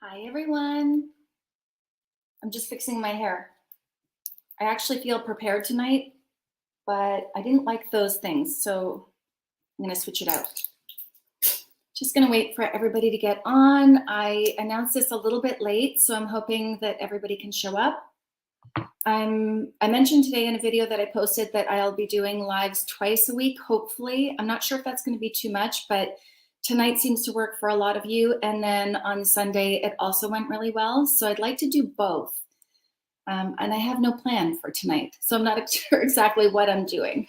Hi, everyone. I'm just fixing my hair. I actually feel prepared tonight, but I didn't like those things, so I'm going to switch it out. Just going to wait for everybody to get on. I announced this a little bit late, so I'm hoping that everybody can show up. I mentioned today in a video that I posted that I'll be doing lives twice a week, hopefully. I'm not sure if that's going to be too much, but tonight seems to work for a lot of you. And then on Sunday, it also went really well. So I'd like to do both. And I have no plan for tonight, so I'm not sure exactly what I'm doing.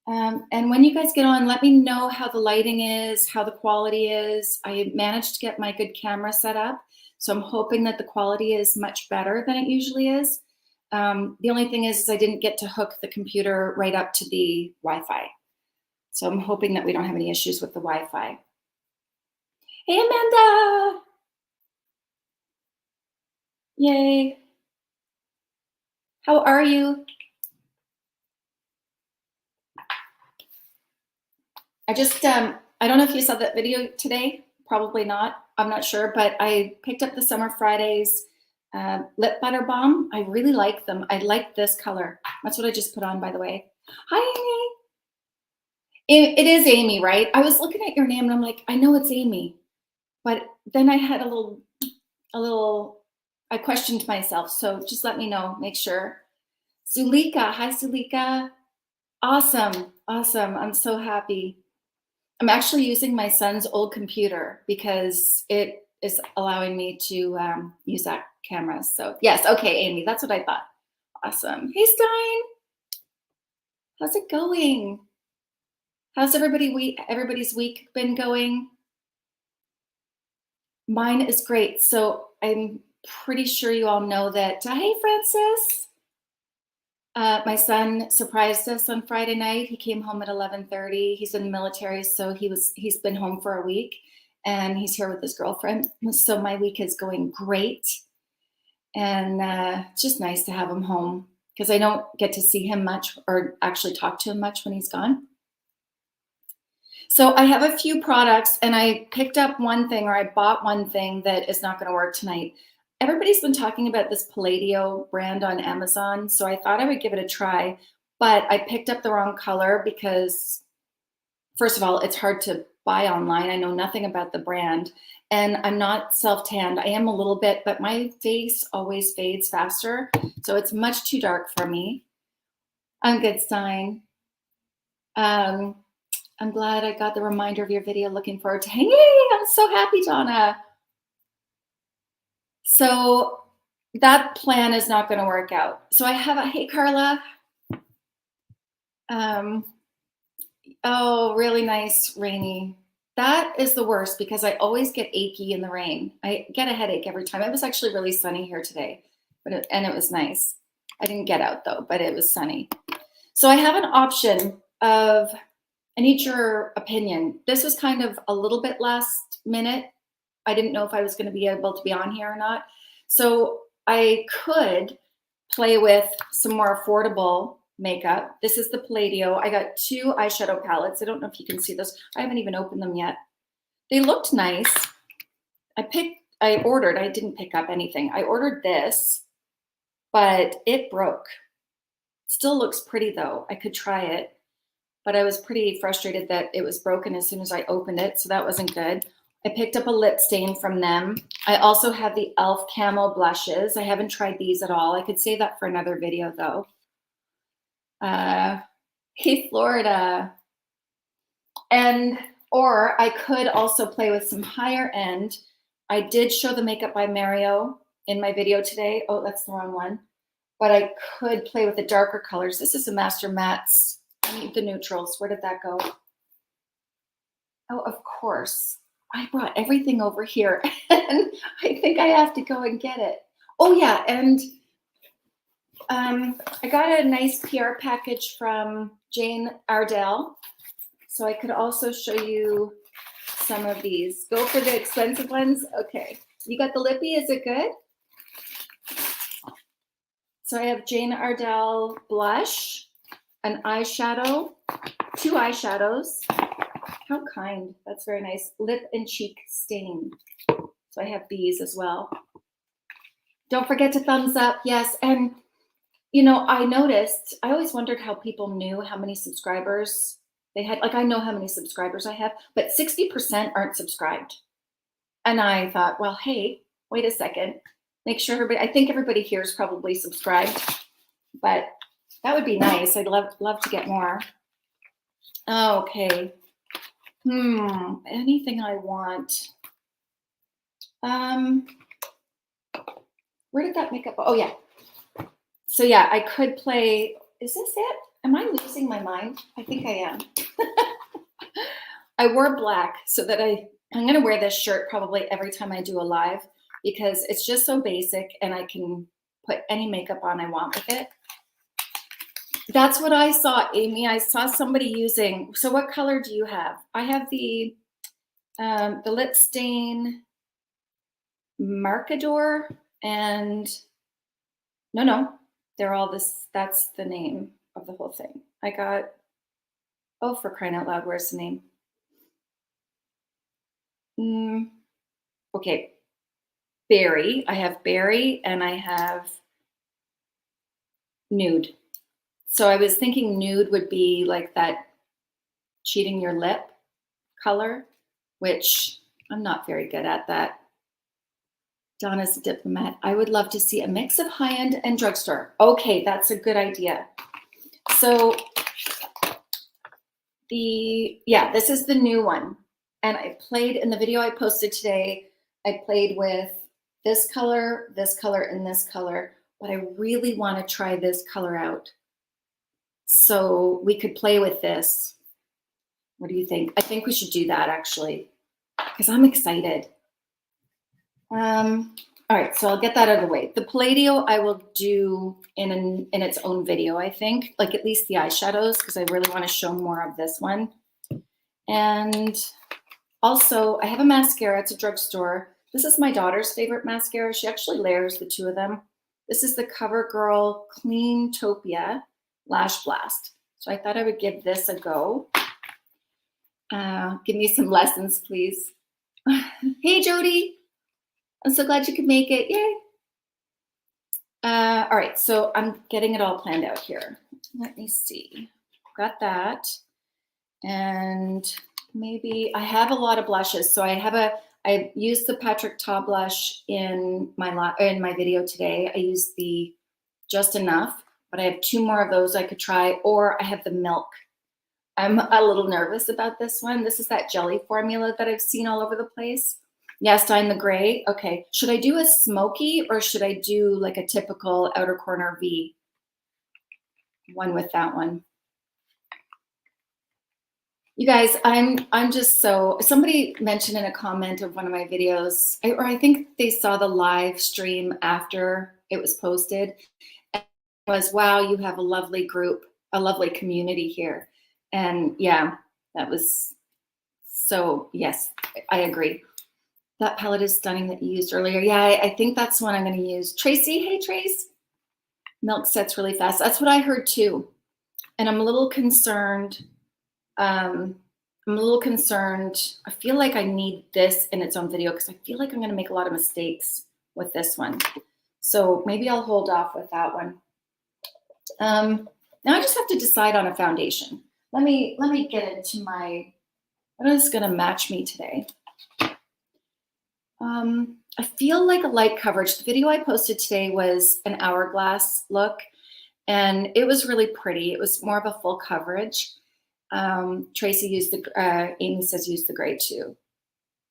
And when you guys get on, let me know how the lighting is, how the quality is. I managed to get my good camera set up, so I'm hoping that the quality is much better than it usually is. The only thing is I didn't get to hook the computer right up to the Wi-Fi. So I'm hoping that we don't have any issues with the Wi-Fi. Hey, Amanda! Yay. How are you? I don't know if you saw that video today. Probably not. I'm not sure, but I picked up the Summer Fridays lip butter balm. I really like them. I like this color. That's what I just put on, by the way. Hi, Amy. It is Amy, right? I was looking at your name and I'm like, I know it's Amy. But then I had I questioned myself. So just let me know, make sure. Zulika, hi Zulika. Awesome, awesome. I'm so happy. I'm actually using my son's old computer because it is allowing me to use that camera. So yes, okay, Amy, that's what I thought. Awesome. Hey, Stein. How's it going? How's everybody's week been going? Mine is great. So I'm pretty sure you all know that. Hey, Francis. My son surprised us on Friday night. He came home at 11:30. He's in the military, so he's been home for a week, and he's here with his girlfriend. So my week is going great, and it's just nice to have him home because I don't get to see him much or actually talk to him much when he's gone. So I have a few products, and I picked up one thing, or I bought one thing that is not going to work tonight. Everybody's been talking about this Palladio brand on Amazon, so I thought I would give it a try, but I picked up the wrong color because, first of all, it's hard to buy online. I know nothing about the brand, and I'm not self-tanned. I am a little bit, but my face always fades faster, so it's much too dark for me. I'm good, Stein. I'm glad I got the reminder of your video. Looking forward to hanging. I'm so happy, Donna. So that plan is not going to work out. So I have hey, Carla. Oh, really nice, rainy. That is the worst because I always get achy in the rain. I get a headache every time. It was actually really sunny here today, and it was nice. I didn't get out though, but it was sunny. So I have an option of, I need your opinion. This was kind of a little bit last minute. I didn't know if I was going to be able to be on here or not. So I could play with some more affordable makeup. This is the Palladio. I got 2 eyeshadow palettes. I don't know if you can see those. I haven't even opened them yet. They looked nice. I didn't pick up anything. I ordered this, but it broke. Still looks pretty though. I could try it, but I was pretty frustrated that it was broken as soon as I opened it, so that wasn't good. I picked up a lip stain from them. I also have the e.l.f. Camo blushes. I haven't tried these at all. I could save that for another video though. Hey, Florida. Or I could also play with some higher end. I did show the Makeup by Mercier in my video today. Oh, that's the wrong one. But I could play with the darker colors. This is a Master Mattes. I need the neutrals. Where did that go? Oh, of course. I brought everything over here, and I think I have to go and get it. Oh, yeah, and I got a nice PR package from Jane Ardell, so I could also show you some of these. Go for the expensive ones. Okay, you got the lippy. Is it good? So I have Jane Ardell blush, an eyeshadow, 2 eyeshadows. How kind. That's very nice. Lip and cheek stain. So I have these as well. Don't forget to thumbs up. Yes. And, you know, I noticed, I always wondered how people knew how many subscribers they had. Like, I know how many subscribers I have, but 60% aren't subscribed. And I thought, well, hey, wait a second. Make sure everybody, I think everybody here is probably subscribed, but that would be nice. I'd love to get more. Okay. Anything I want. Where did that makeup? Oh yeah. So yeah, I could play. Is this it? Am I losing my mind? I think I am. I wore black so that I'm gonna wear this shirt probably every time I do a live because it's just so basic and I can put any makeup on I want with it. That's what I saw, Amy. I saw somebody using. So what color do you have? I have the lip stain Marcador and no, they're all this. That's the name of the whole thing. I got, oh, for crying out loud, where's the name? Okay, berry. I have berry and I have nude. So I was thinking nude would be like that cheating your lip color, which I'm not very good at that. Donna's a diplomat. I would love to see a mix of high-end and drugstore. Okay, that's a good idea. So this is the new one. And I played in the video I posted today, I played with this color, and this color, but I really want to try this color out. So we could play with this. What do you think? I think we should do that actually, because I'm excited. All right, so I'll get that out of the way. The Palladio I will do in its own video, I think, like at least the eyeshadows, because I really want to show more of this one. And also, I have a mascara. It's a drugstore. This is my daughter's favorite mascara. She actually layers the two of them. This is the Covergirl Cleantopia Lash Blast. So I thought I would give this a go. Give me some lessons, please. Hey, Jody. I'm so glad you could make it. Yay. All right, so I'm getting it all planned out here. Let me see. Got that. And maybe I have a lot of blushes. So I used the Patrick Ta blush in my video today. I used the Just Enough, but I have 2 more of those I could try, or I have the Milk. I'm a little nervous about this one. This is that jelly formula that I've seen all over the place. Yes, I'm the gray. Okay. Should I do a smoky or should I do like a typical outer corner V? One with that one. You guys, I'm just so, somebody mentioned in a comment of one of my videos, or I think they saw the live stream after it was posted, and it was, wow, you have a lovely group, a lovely community here. And yeah, that was so, yes, I agree. That palette is stunning that you used earlier. Yeah, I think that's one I'm going to use. Tracy, hey, Trace. Milk sets really fast. That's what I heard too. And I'm a little concerned. I feel like I need this in its own video because I feel like I'm going to make a lot of mistakes with this one. So maybe I'll hold off with that one. Now I just have to decide on a foundation. Let me get into what is going to match me today. I feel like a light coverage. The video I posted today was an hourglass look, and it was really pretty. It was more of a full coverage. Tracy used Amy says use the gray too.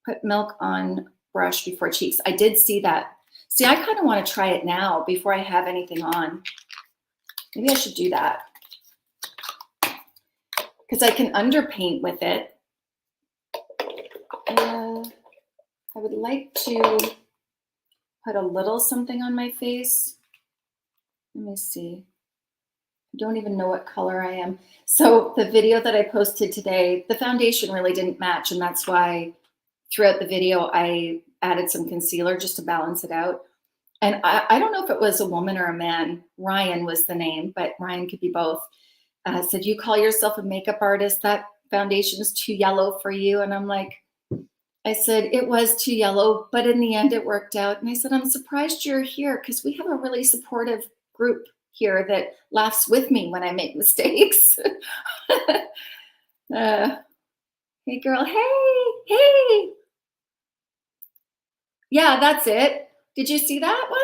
Put Milk on brush before cheeks. I did see that. See, I kind of want to try it now before I have anything on. Maybe I should do that. Because I can underpaint with it. I would like to put a little something on my face. Let me see. I don't even know what color I am. So the video that I posted today, the foundation really didn't match. And that's why throughout the video, I added some concealer just to balance it out. And I don't know if it was a woman or a man. Ryan was the name, but Ryan could be both. Said, you call yourself a makeup artist? That foundation is too yellow for you. And I'm like, I said, it was too yellow, but in the end it worked out. And I said, I'm surprised you're here because we have a really supportive group here that laughs with me when I make mistakes. uh, hey, girl. Hey, hey. Yeah, that's it. Did you see that one?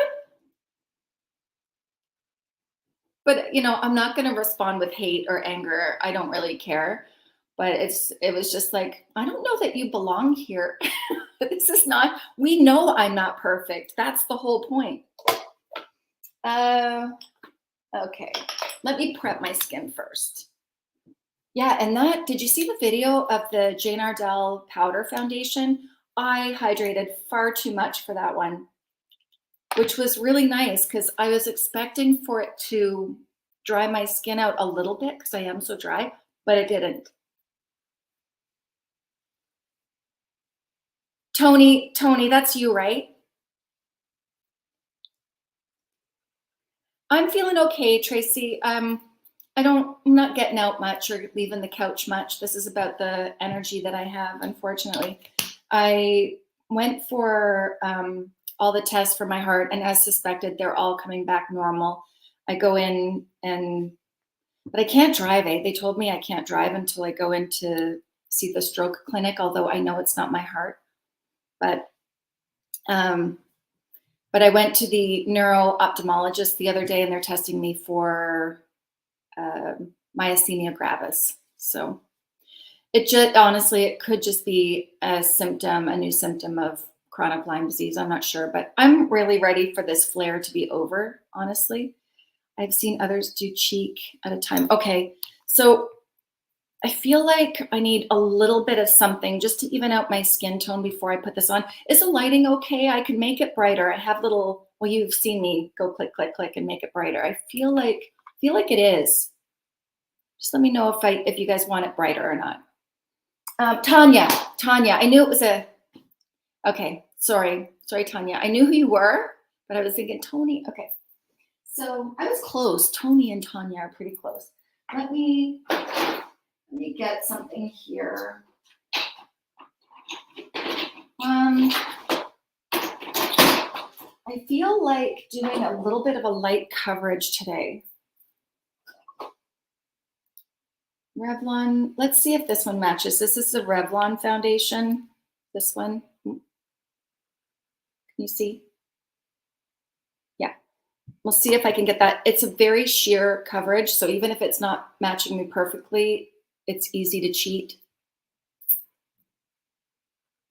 But I'm not going to respond with hate or anger. I don't really care. But it was just like, I don't know that you belong here. This is not, we know I'm not perfect. That's the whole point. Okay, let me prep my skin first. Yeah, and did you see the video of the Jane Ardell powder foundation? I hydrated far too much for that one, which was really nice because I was expecting for it to dry my skin out a little bit because I am so dry, but it didn't. Tony, that's you, right? I'm feeling okay, Tracy. I'm not getting out much or leaving the couch much. This is about the energy that I have, unfortunately. I went for all the tests for my heart, and as suspected, they're all coming back normal. I go in but I can't drive. They told me I can't drive until I go in to see the stroke clinic, although I know it's not my heart. But I went to the neuro ophthalmologist the other day, and they're testing me for myasthenia gravis. So honestly, it could just be a new symptom of chronic Lyme disease. I'm not sure, but I'm really ready for this flare to be over, honestly. I've seen others do cheek at a time. Okay, so I feel like I need a little bit of something just to even out my skin tone before I put this on. Is the lighting okay? I can make it brighter. I have well, you've seen me go click, click, click and make it brighter. I feel like it is. Just let me know if you guys want it brighter or not. Tanya, I knew it was okay. Sorry, Tanya. I knew who you were, but I was thinking Tony. Okay. So I was close. Tony and Tanya are pretty close. Let me get something here. I feel like doing a little bit of a light coverage today. Revlon, let's see if this one matches. This is the Revlon foundation. This one. Can you see? Yeah. We'll see if I can get that. It's a very sheer coverage, so even if it's not matching me perfectly, it's easy to cheat.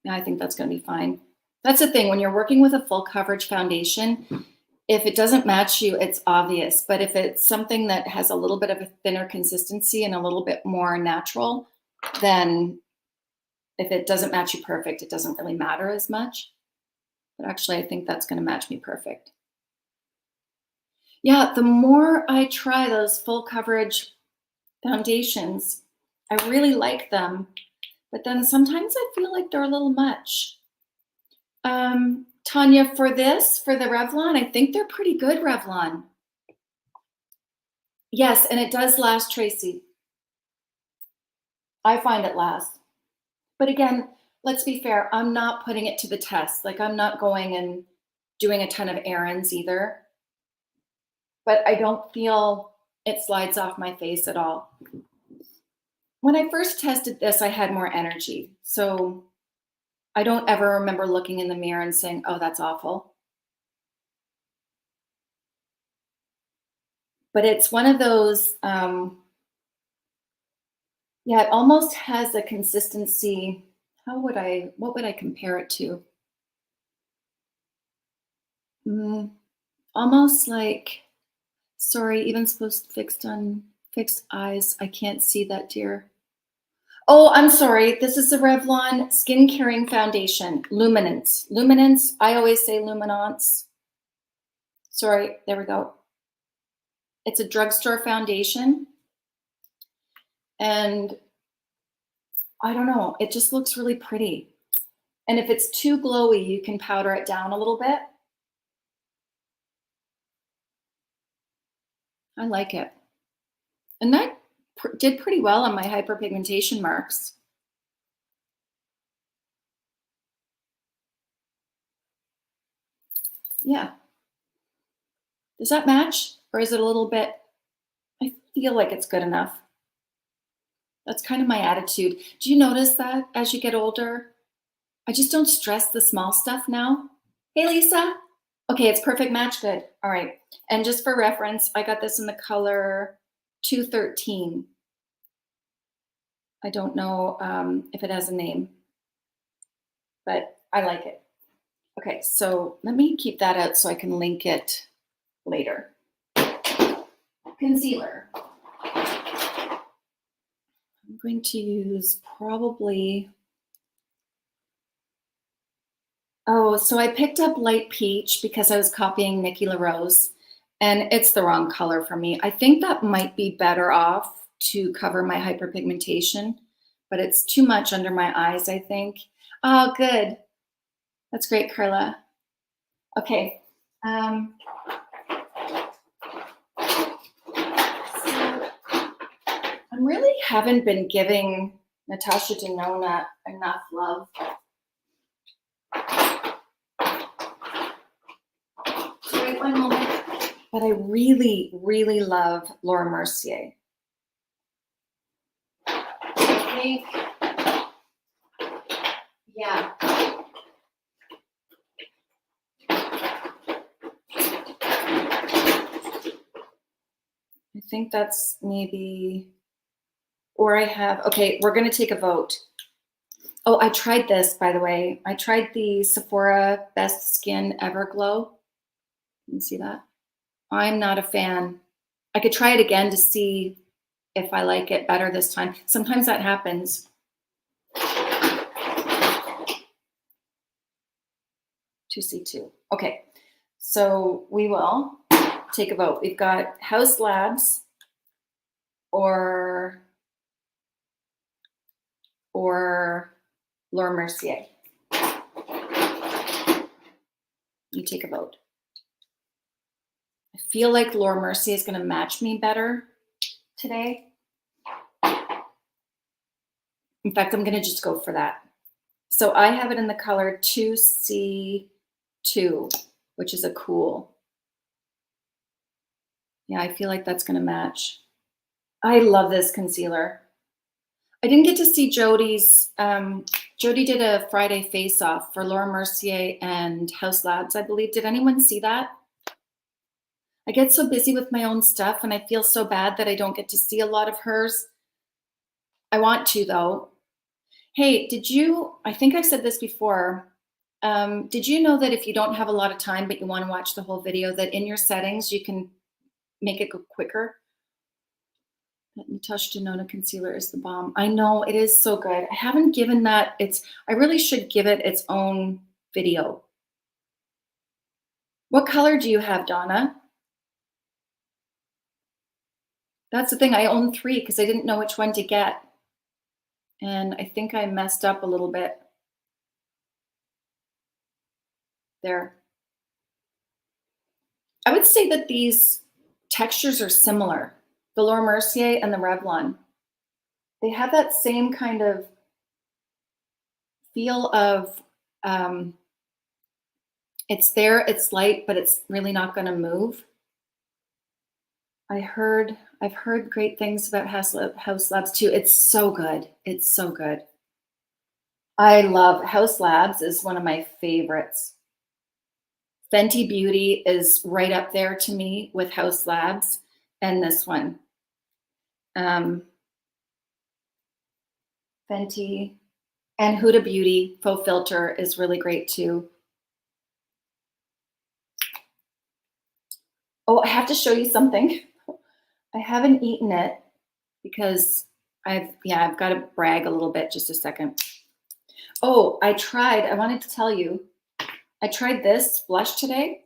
Yeah, I think that's going to be fine. That's the thing. When you're working with a full coverage foundation, if it doesn't match you, it's obvious. But if it's something that has a little bit of a thinner consistency and a little bit more natural, then if it doesn't match you perfect, it doesn't really matter as much. But actually, I think that's going to match me perfect. Yeah, the more I try those full coverage foundations, I really like them. But then sometimes I feel like they're a little much. Tanya, for the Revlon, I think they're pretty good Revlon. Yes, and it does last, Tracy. I find it lasts. But again, let's be fair. I'm not putting it to the test. Like I'm not going and doing a ton of errands either. But I don't feel it slides off my face at all. When I first tested this, I had more energy. So I don't ever remember looking in the mirror and saying, oh, that's awful. But it's one of those, yeah, it almost has a consistency. What would I compare it to? Almost like, sorry, even supposed fixed eyes. I can't see that, dear. Oh, I'm sorry. This is the Revlon Skin Caring Foundation, Luminance. Luminance, I always say Luminance. Sorry, there we go. It's a drugstore foundation. And I don't know, it just looks really pretty. And if it's too glowy, you can powder it down a little bit. I like it. And that did pretty well on my hyperpigmentation marks. Yeah. Does that match? Or is it a little bit, I feel like it's good enough. That's kind of my attitude. Do you notice that as you get older? I just don't stress the small stuff now. Hey, Lisa. Okay, it's perfect match. Good. All right. And just for reference, I got this in the color 213. I don't know if it has a name, but I like it. Okay, so let me keep that out so I can link it later. Concealer. I'm going to use probably, oh, so I picked up light peach because I was copying Nikki LaRose, and it's the wrong color for me. I think that might be better off to cover my hyperpigmentation, but it's too much under my eyes, I think. Oh, good. That's great, Carla. Okay. So I really haven't been giving Natasha Denona enough love. Wait one moment. But I really, really love Laura Mercier. I think, yeah. I think that's maybe, or I have, okay, we're going to take a vote. Oh, I tried this, by the way. I tried the Sephora Best Skin Everglow. Can you see that? I'm not a fan. I could try it again to see if I like it better this time. Sometimes that happens. 2C2. Okay, so we will take a vote. We've got House Labs or Laura Mercier. You take a vote. I feel like Laura Mercier is going to match me better today. In fact, I'm going to just go for that. So I have it in the color 2C2, which is a cool. Yeah, I feel like that's going to match. I love this concealer. I didn't get to see Jody's. Jody did a Friday face-off for Laura Mercier and House Labs, I believe. Did anyone see that? I get so busy with my own stuff and I feel so bad that I don't get to see a lot of hers. I want to, though. Hey, did you, I think I've said this before, did you know that if you don't have a lot of time but you want to watch the whole video, that in your settings you can make it go quicker? That Natasha Denona concealer is the bomb. I know, it is so good. I haven't given that, I really should give it its own video. What color do you have, Donna? That's the thing, I own 3 because I didn't know which one to get. And I think I messed up a little bit. There. I would say that these textures are similar. The Laura Mercier and the Revlon. They have that same kind of feel of, it's there, it's light, but it's really not going to move. I've heard great things about House Labs too. It's so good. It's so good. I love House Labs is one of my favorites. Fenty Beauty is right up there to me with House Labs and this one. Fenty and Huda Beauty Faux Filter is really great too. Oh, I have to show you something. I haven't eaten it because I've got to brag a little bit. Just a second. Oh, I wanted to tell you, I tried this blush today.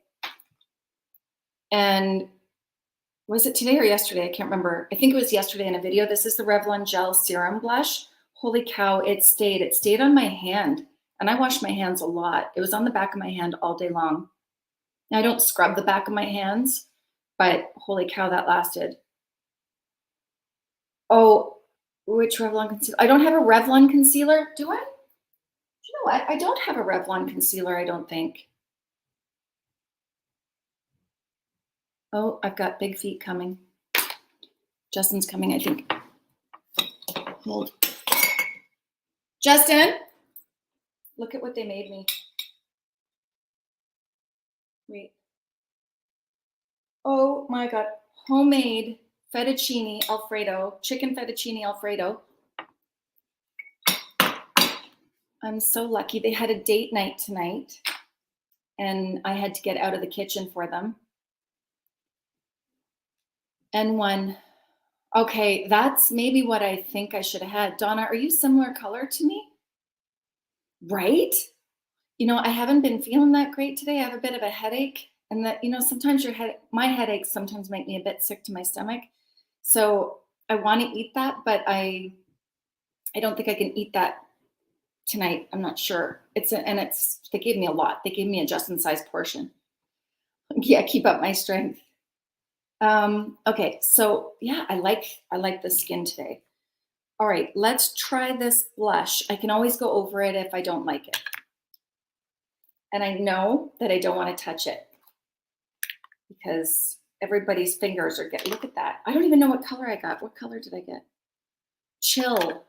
And was it today or yesterday? I can't remember. I think it was yesterday in a video. This is the Revlon Gel Serum Blush. Holy cow, it stayed on my hand. And I wash my hands a lot. It was on the back of my hand all day long. Now, I don't scrub the back of my hands, but holy cow, that lasted. Oh, which Revlon concealer? I don't have a Revlon concealer. Do I? You know what? I don't have a Revlon concealer, I don't think. Oh, I've got big feet coming. Justin's coming, I think. Hold. Justin, look at what they made me. Wait. Oh my God. Homemade fettuccine Alfredo, chicken fettuccine Alfredo. I'm so lucky. They had a date night tonight and I had to get out of the kitchen for them. N1. Okay, that's maybe what I think I should have had. Donna, are you similar color to me? Right? You know, I haven't been feeling that great today. I have a bit of a headache, and that, you know, sometimes my headaches sometimes make me a bit sick to my stomach. So I want to eat that, but I don't think I can eat that tonight. I'm not sure. They gave me a lot. They gave me a Justin-sized portion. Yeah, keep up my strength. Okay, so yeah, I like the skin today. All right, let's try this blush. I can always go over it if I don't like it. And I know that I don't want to touch it because everybody's fingers are look at that. I don't even know what color I got. What color did I get? Chill.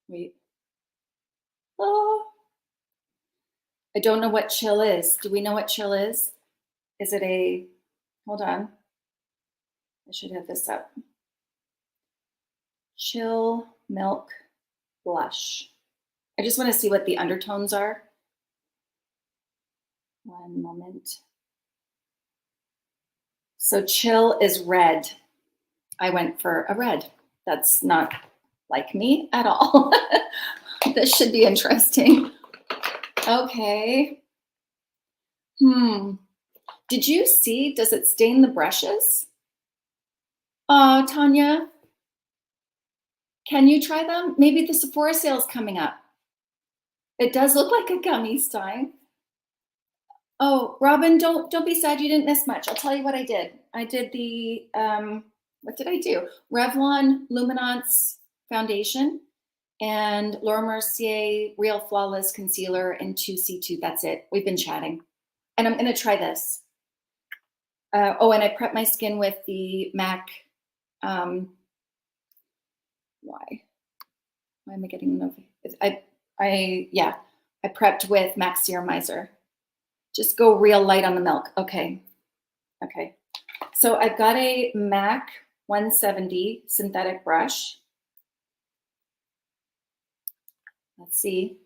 Wait. Oh. I don't know what chill is. Do we know what chill is? Is it hold on. I should have this up. Chill Milk Blush. I just want to see what the undertones are. One moment. So chill is red. I went for a red. That's not like me at all. This should be interesting. Okay. Did you see, does it stain the brushes? Oh, Tanya, can you try them? Maybe the Sephora sale is coming up. It does look like a gummy stein. Oh, Robin, don't be sad. You didn't miss much. I'll tell you what I did. I did the, what did I do? Revlon Luminance Foundation and Laura Mercier Real Flawless Concealer in 2C2. That's it. We've been chatting. And I'm going to try this. Oh, and I prepped my skin with the MAC. Why am I getting no? I prepped with MAC Seramizer. Just go real light on the milk. Okay. So I've got a MAC 170 synthetic brush. Let's see.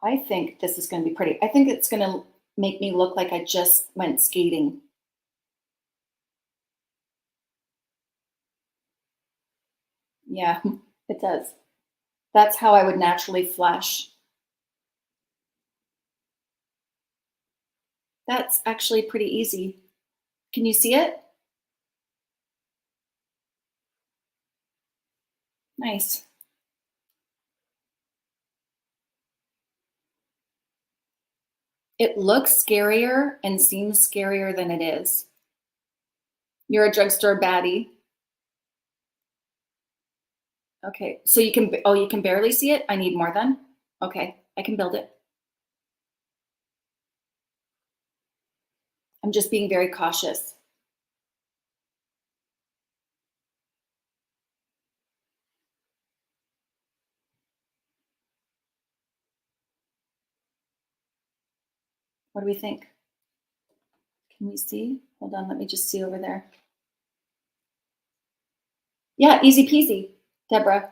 I think this is going to be pretty. I think it's going to make me look like I just went skating. Yeah, it does. That's how I would naturally flush. That's actually pretty easy. Can you see it? Nice. It looks scarier and seems scarier than it is. You're a drugstore baddie. Okay, so you can barely see it? I need more then? Okay, I can build it. I'm just being very cautious. What do we think? Can we see? Hold on, let me just see over there. Yeah, easy peasy, Deborah.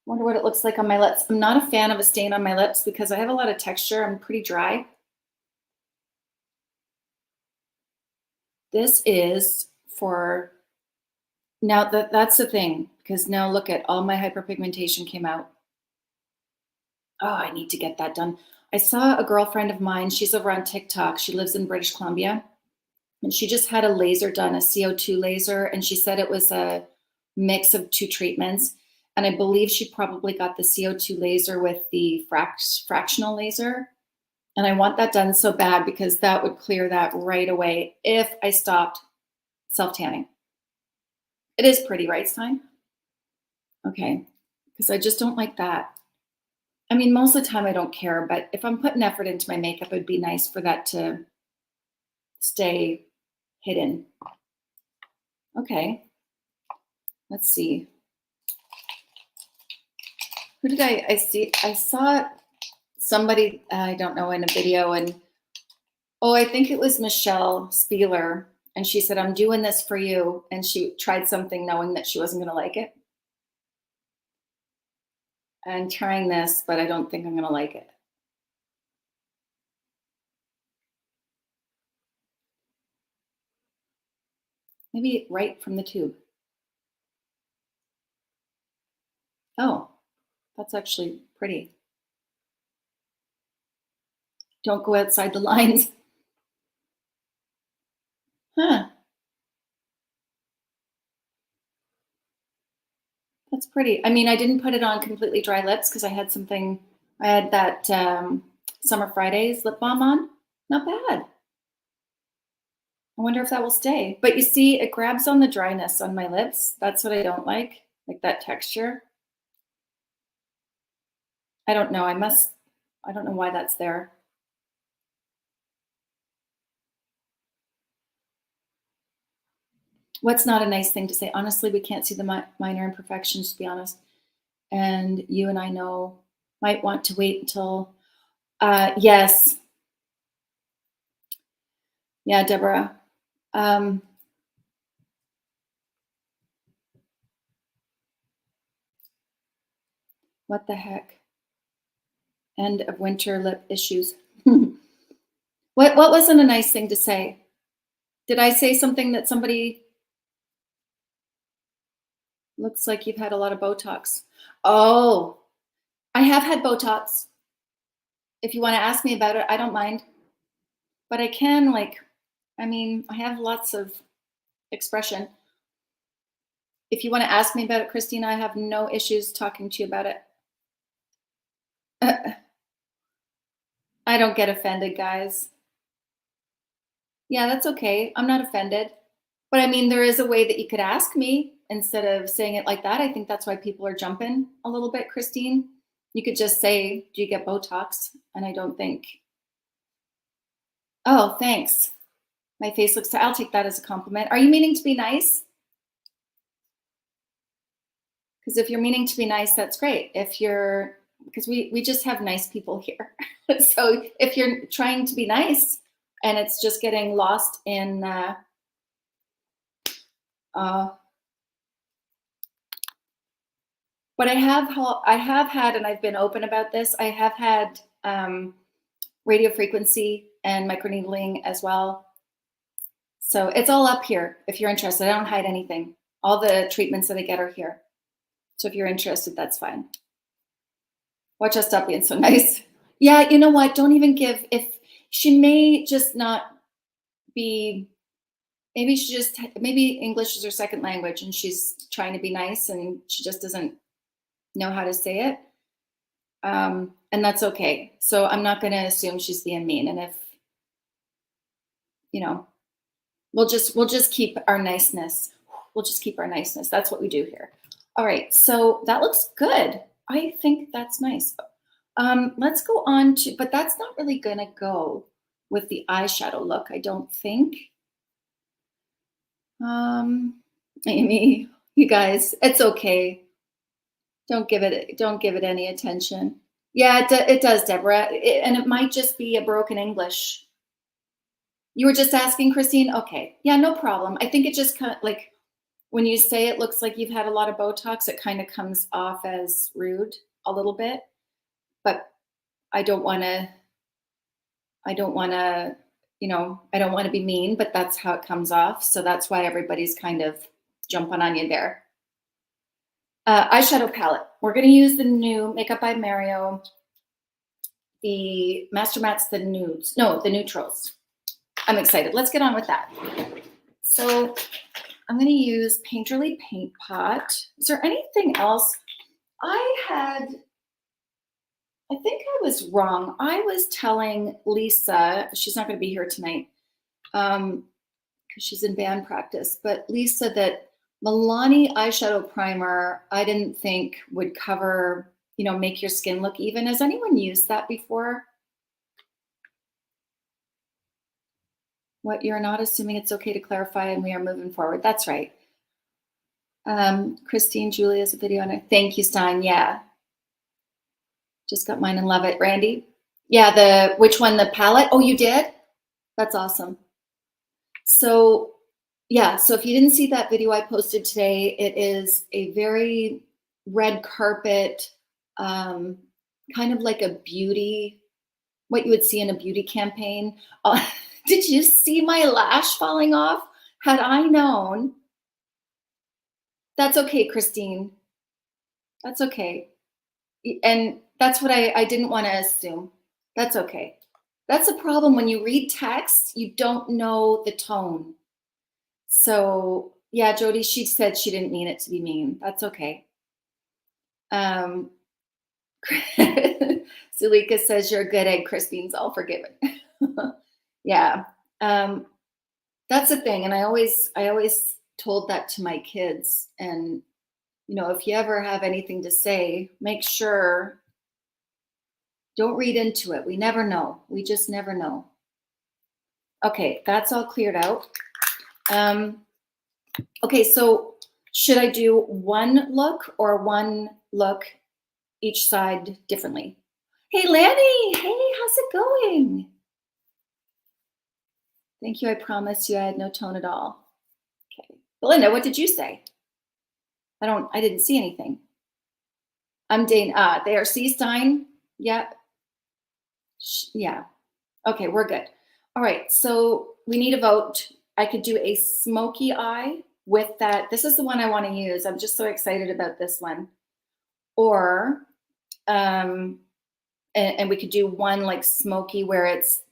Wonder what it looks like on my lips. I'm not a fan of a stain on my lips because I have a lot of texture. I'm pretty dry. This is for, now that's the thing, because now look at all my hyperpigmentation came out. Oh, I need to get that done. I saw a girlfriend of mine, she's over on TikTok. She lives in British Columbia. And she just had a laser done, a CO2 laser. And she said it was a mix of two treatments. And I believe she probably got the CO2 laser with the fractional laser. And I want that done so bad because that would clear that right away if I stopped self-tanning. It is pretty, right, Stein? Okay, because I just don't like that. I mean, most of the time I don't care, but if I'm putting effort into my makeup, it'd be nice for that to stay hidden. Okay, let's see. Who did I see? I saw somebody, I don't know, in a video, and oh, I think it was Michelle Spieler. And she said, I'm doing this for you. And she tried something knowing that she wasn't going to like it. I'm trying this, but I don't think I'm going to like it. Maybe right from the tube. Oh, that's actually pretty. Don't go outside the lines. Huh. That's pretty. I mean, I didn't put it on completely dry lips because I had something, I had that Summer Fridays lip balm on. Not bad. I wonder if that will stay. But you see, it grabs on the dryness on my lips. That's what I don't like that texture. I don't know. I don't know why that's there. What's not a nice thing to say? Honestly, we can't see the minor imperfections, to be honest. And you and I know might want to wait until, yes. Yeah, Deborah. What the heck? End of winter lip issues. What wasn't a nice thing to say? Did I say something that somebody looks like you've had a lot of Botox? Oh, I have had Botox. If you want to ask me about it, I don't mind. But I can I mean, I have lots of expression. If you want to ask me about it, Christina, I have no issues talking to you about it. I don't get offended, guys. Yeah, that's okay. I'm not offended. But I mean, there is a way that you could ask me instead of saying it like that. I think that's why people are jumping a little bit, Christine. You could just say, do you get Botox? And I don't think, oh, thanks. My face looks, I'll take that as a compliment. Are you meaning to be nice? Because if you're meaning to be nice, that's great. If you're, because we just have nice people here. So if you're trying to be nice and it's just getting lost in, but I have had, and I've been open about this, I have had radio frequency and microneedling as well. So it's all up here if you're interested. I don't hide anything. All the treatments that I get are here. So if you're interested, that's fine. Watch us stop being so nice. Yeah, you know what? Don't even give, if she may just not be, maybe English is her second language and she's trying to be nice and she just doesn't know how to say it. And that's okay. So I'm not going to assume she's being mean. And if, we'll just keep our niceness. We'll just keep our niceness. That's what we do here. All right. So that looks good. I think that's nice. Let's go on to, but that's not really going to go with the eyeshadow look, I don't think. Amy, you guys, it's okay. Don't give it any attention. Yeah, it does, Deborah. And it might just be a broken English. You were just asking, Christine? Okay. Yeah, no problem. I think it just kind of when you say it looks like you've had a lot of Botox, it kind of comes off as rude a little bit. But I don't want to, I don't want to be mean, but that's how it comes off. So that's why everybody's kind of jumping on you there. Eyeshadow palette. We're going to use the new Makeup by Mario, the Master Mattes, the nudes. No, the neutrals. I'm excited. Let's get on with that. So I'm going to use Painterly Paint Pot. Is there anything else? I think I was wrong. I was telling Lisa, she's not going to be here tonight because she's in band practice, but Lisa, that Milani eyeshadow primer, I didn't think would cover make your skin look even. Has anyone used that before? What you're not assuming it's okay to clarify, and we are moving forward. That's right. Christine, Julia's a video on it. Thank you, Stein. Yeah. Just got mine and love it. Randy? Yeah, which one? The palette? Oh, you did? That's awesome. So, yeah, so if you didn't see that video I posted today, it is a very red carpet, kind of like a beauty, what you would see in a beauty campaign. Did you see my lash falling off? Had I known. That's okay, Christine. That's okay. And that's what I didn't want to assume. That's okay. That's a problem when you read text, you don't know the tone. So yeah, Jody, she said she didn't mean it to be mean. That's okay. Zulika says you're a good egg, Christine's all forgiven. Yeah. That's the thing. And I always told that to my kids. And if you ever have anything to say, make sure, don't read into it. We never know. We just never know. Okay, that's all cleared out. Okay, so should I do one look or one look each side differently? Hey, Lanny. Hey, how's it going? Thank you. I promised you I had no tone at all. Okay. Belinda, what did you say? I didn't see anything. I'm Dane. There. See, Stein? Yeah. Yeah. Okay, we're good. All right. So we need a vote. I could do a smoky eye with that. This is the one I want to use. I'm just so excited about this one. Or, and we could do one like smoky where it's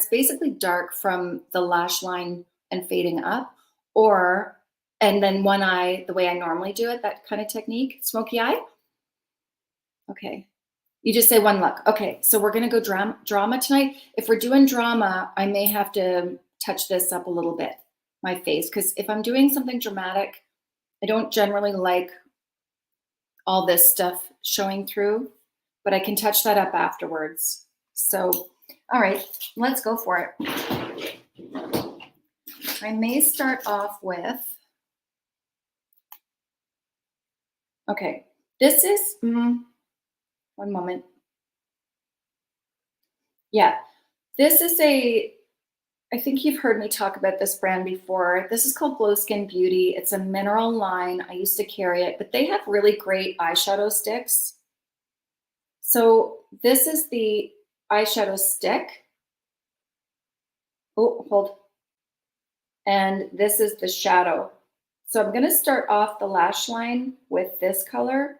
basically dark from the lash line and fading up, and then one eye the way I normally do it, that kind of technique, smoky eye. Okay. You just say one look. Okay, so we're gonna go drama tonight. If we're doing drama, I may have to touch this up a little bit, my face, because if I'm doing something dramatic, I don't generally like all this stuff showing through, but I can touch that up afterwards. So, all right, let's go for it. I may start off with, okay, this is, one moment. Yeah, this is I think you've heard me talk about this brand before. This is called Glow Skin Beauty. It's a mineral line. I used to carry it, but they have really great eyeshadow sticks. So this is the eyeshadow stick. Oh, hold. And this is the shadow. So I'm going to start off the lash line with this color,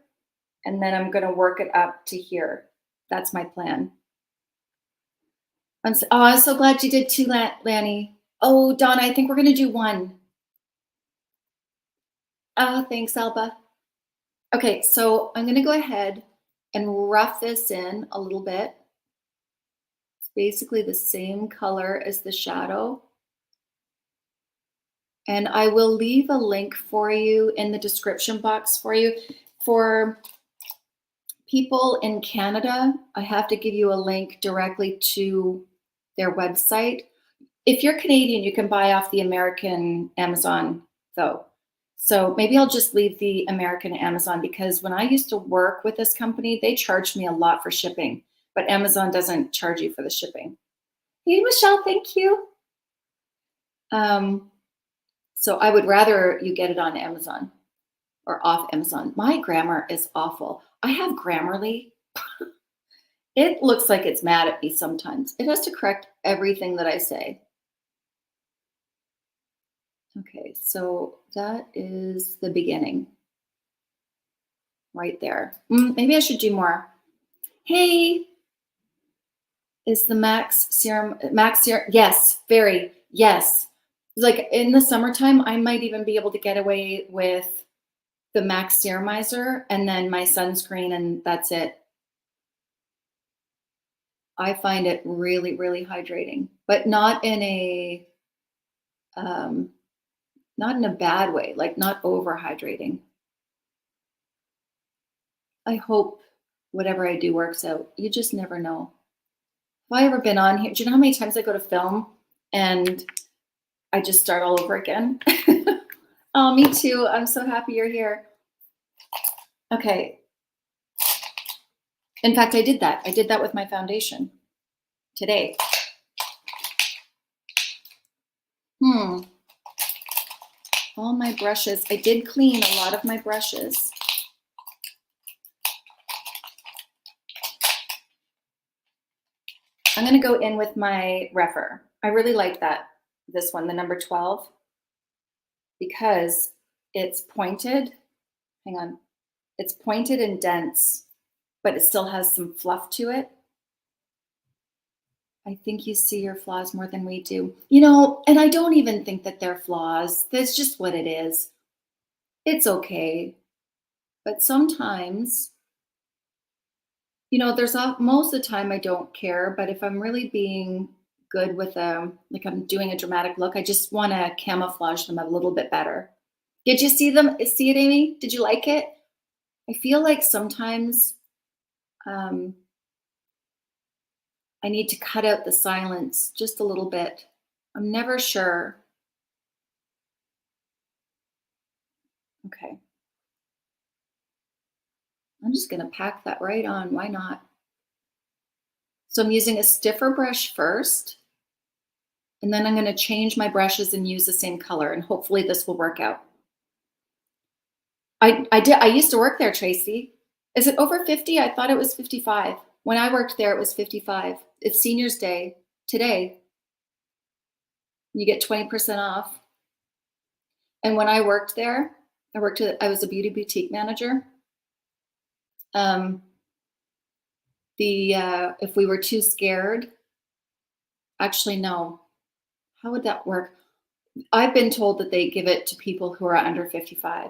and then I'm going to work it up to here. That's my plan. I'm so glad you did two, Lanny. Oh, Donna, I think we're going to do one. Oh, thanks, Alba. Okay, so I'm going to go ahead and rough this in a little bit. It's basically the same color as the shadow. And I will leave a link for you in the description box for you. For people in Canada, I have to give you a link directly to their website. If you're Canadian, you can buy off the American Amazon, though. So maybe I'll just leave the American Amazon, because when I used to work with this company, they charged me a lot for shipping, but Amazon doesn't charge you for the shipping. Hey, Michelle, thank you. So I would rather you get it on Amazon or off Amazon. My grammar is awful. I have Grammarly. It looks like it's mad at me sometimes. It has to correct everything that I say. Okay, so that is the beginning right there. Maybe I should do more. Hey, is the Max Serum, yes, very, yes. Like in the summertime, I might even be able to get away with the Max Serumizer and then my sunscreen, and that's it. I find it really, really hydrating, but not in a bad way, like not over hydrating. I hope whatever I do works out. You just never know. Have I ever been on here? Do you know how many times I go to film and I just start all over again? Oh, me too. I'm so happy you're here. Okay. In fact, I did that. I did that with my foundation today. All my brushes. I did clean a lot of my brushes. I'm going to go in with my Refer. I really like that, this one, the number 12, because it's pointed. Hang on. It's pointed and dense, but it still has some fluff to it. I think you see your flaws more than we do. You know, and I don't even think that they're flaws. That's just what it is. It's okay. But sometimes, you know, most of the time I don't care, but if I'm really being good with like I'm doing a dramatic look, I just want to camouflage them a little bit better. Did you see it, Amy? Did you like it? I feel like sometimes I need to cut out the silence just a little bit. I'm never sure. Okay. I'm just going to pack that right on. Why not? So I'm using a stiffer brush first, and then I'm going to change my brushes and use the same color, and hopefully this will work out. I used to work there, Tracy. Is it over 50? I thought it was 55. When I worked there, it was 55. It's Senior's Day today. You get 20% off. And when I worked there, I was a beauty boutique manager. If we were too scared, actually, no. How would that work? I've been told that they give it to people who are under 55.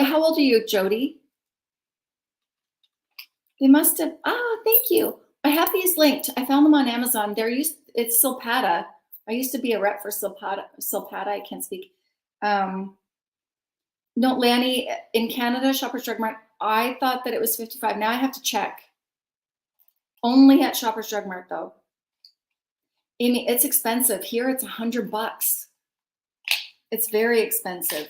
How old are you, Jody? They must have, thank you. I have these linked. I found them on Amazon. It's Silpata. I used to be a rep for Silpata. I can't speak. No, Lanny, in Canada, Shoppers Drug Mart, I thought that it was 55. Now I have to check. Only at Shoppers Drug Mart, though. Amy, it's expensive. Here it's $100. It's very expensive.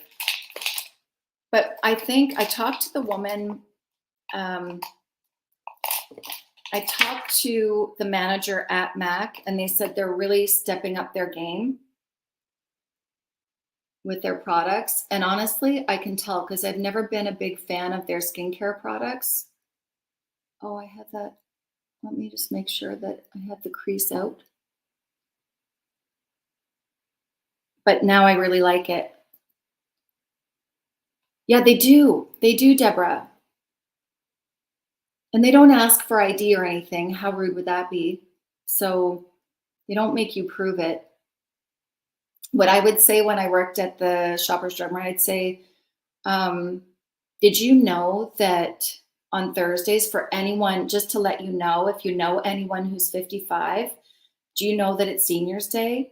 But I think I talked to the woman, I talked to the manager at MAC, and they said they're really stepping up their game with their products. And honestly, I can tell because I've never been a big fan of their skincare products. Oh, I have that. Let me just make sure that I have the crease out. But now I really like it. Yeah, they do. They do, Deborah. And they don't ask for ID or anything. How rude would that be? So they don't make you prove it. What I would say when I worked at the Shoppers Drug Mart, I'd say, did you know that on Thursdays, for anyone, just to let you know, if you know anyone who's 55, do you know that it's Senior's Day?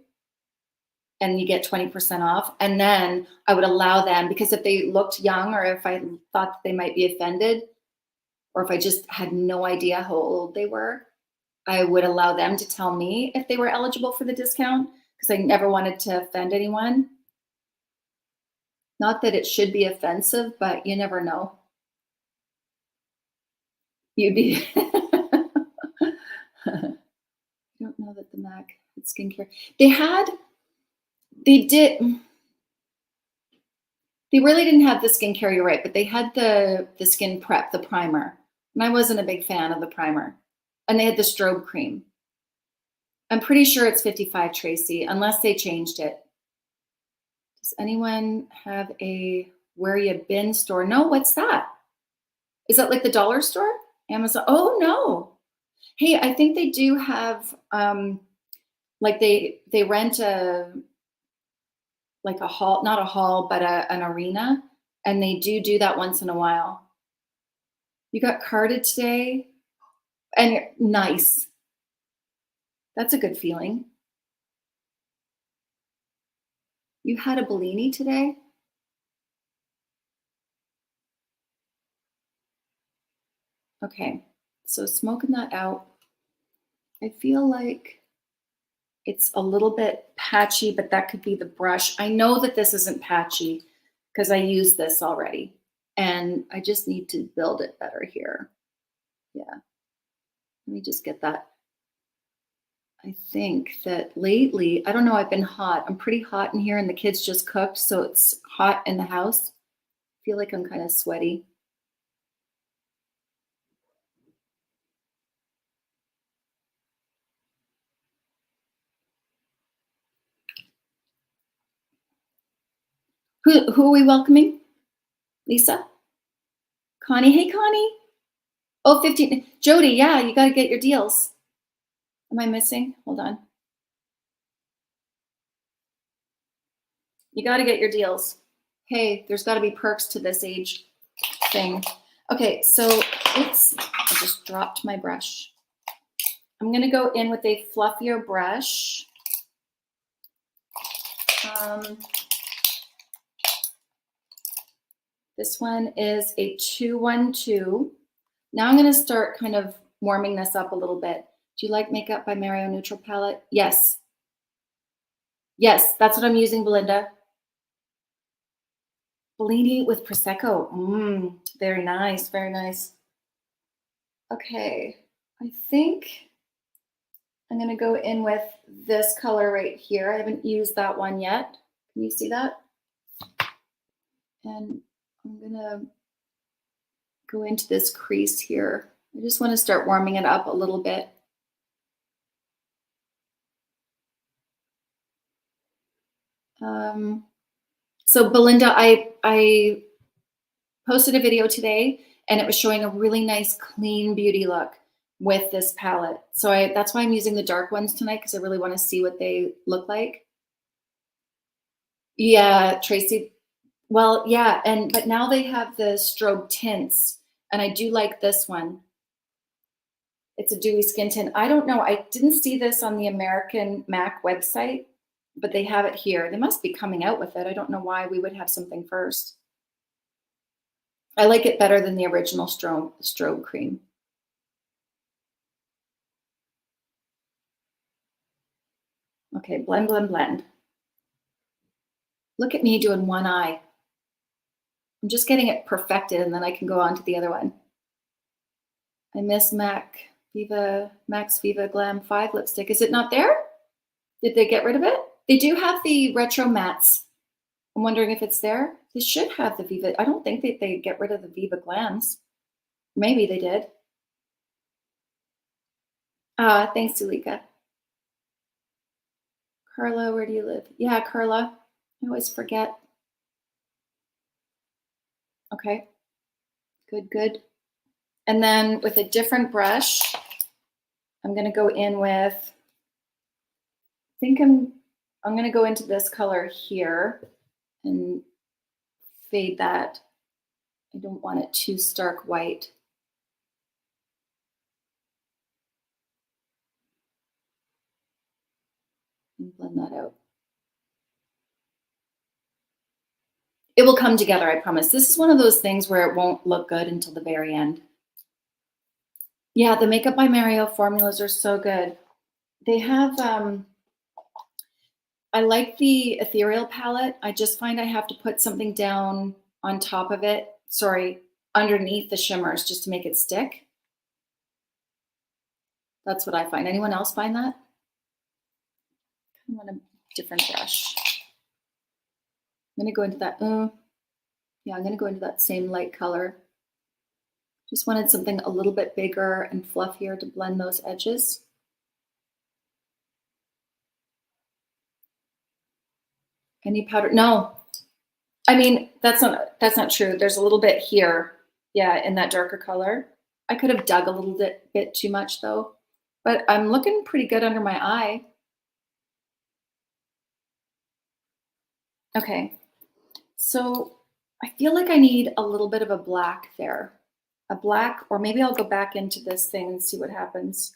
And you get 20% off. And then I would allow them, because if they looked young or if I thought that they might be offended, or if I just had no idea how old they were, I would allow them to tell me if they were eligible for the discount, because I never wanted to offend anyone. Not that it should be offensive, but you never know. You'd be. I don't know that the MAC had skincare. They really didn't have the skincare, you're right, but they had the skin prep, the primer. And I wasn't a big fan of the primer. And they had the strobe cream. I'm pretty sure it's 55, Tracy, unless they changed it. Does anyone have a Where You Been store? No, what's that? Is that like the dollar store? Amazon? Oh, no. Hey, I think they do have, like they rent a hall, not a hall, but an arena. And they do that once in a while. You got carded today? And you're nice. That's a good feeling. You had a Bellini today? Okay, so smoking that out. I feel like it's a little bit patchy, but that could be the brush. I know that this isn't patchy because I used this already, and I just need to build it better here. Yeah, let me just get that. I think that lately, I don't know, I've been hot. I'm pretty hot in here, and the kids just cooked, so it's hot in the house. I feel like I'm kind of sweaty. Who are we welcoming? Lisa? Connie? Hey, Connie. Oh, 15. Jody, yeah, you got to get your deals. Am I missing? Hold on. You got to get your deals. Hey, there's got to be perks to this age thing. Okay, so oops, I just dropped my brush. I'm going to go in with a fluffier brush. This one is a 212. Now I'm going to start kind of warming this up a little bit. Do you like Makeup by Mario Neutral Palette? Yes. Yes, that's what I'm using, Belinda. Bellini with Prosecco. Very nice, very nice. Okay, I think I'm going to go in with this color right here. I haven't used that one yet. Can you see that? And I'm going to go into this crease here. I just want to start warming it up a little bit. So Belinda, I posted a video today and it was showing a really nice clean beauty look with this palette. So that's why I'm using the dark ones tonight, because I really want to see what they look like. Yeah, Tracy. Well, yeah, but now they have the strobe tints, and I do like this one. It's a dewy skin tint. I don't know. I didn't see this on the American MAC website, but they have it here. They must be coming out with it. I don't know why we would have something first. I like it better than the original strobe cream. Okay, blend, blend, blend. Look at me doing one eye. I'm just getting it perfected, and then I can go on to the other one. I miss Max Viva Glam 5 lipstick. Is it not there? Did they get rid of it? They do have the retro mattes. I'm wondering if it's there. They should have the Viva. I don't think that they get rid of the Viva Glams. Maybe they did. Thanks, Zulika. Carla, where do you live? Yeah, Carla. I always forget. Okay. Good, good. And then with a different brush, I'm going to go in with, I think I'm going to go into this color here and fade that. I don't want it too stark white. And blend that out. It will come together, I promise. This is one of those things where it won't look good until the very end. Yeah, the Makeup by Mario formulas are so good. They have, I like the ethereal palette. I just find I have to put something down on top of it. Sorry, underneath the shimmers just to make it stick. That's what I find. Anyone else find that? I want a different brush. I'm going to go into that. Yeah, I'm going to go into that same light color. Just wanted something a little bit bigger and fluffier to blend those edges. Any powder? No. I mean, that's not true. There's a little bit here. Yeah, in that darker color. I could have dug a little bit too much though, but I'm looking pretty good under my eye. Okay. So I feel like I need a little bit of a black there. A black, or maybe I'll go back into this thing and see what happens.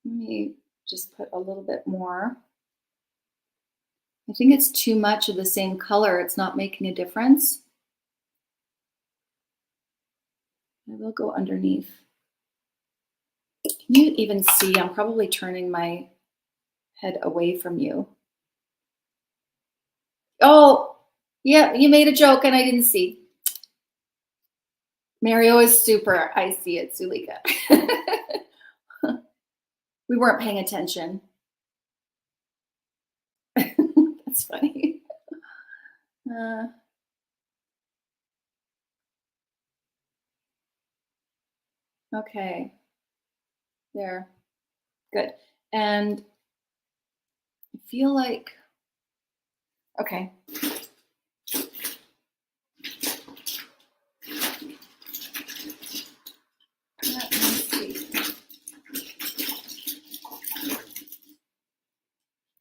Let me just put a little bit more. I think it's too much of the same color. It's not making a difference. I will go underneath. Can you even see? I'm probably turning my head away from you. Oh, yeah, you made a joke and I didn't see. Mario is super. I see it, Zulika. We weren't paying attention. That's funny. Uh, okay, there. Good. And I feel like, okay. Let me see.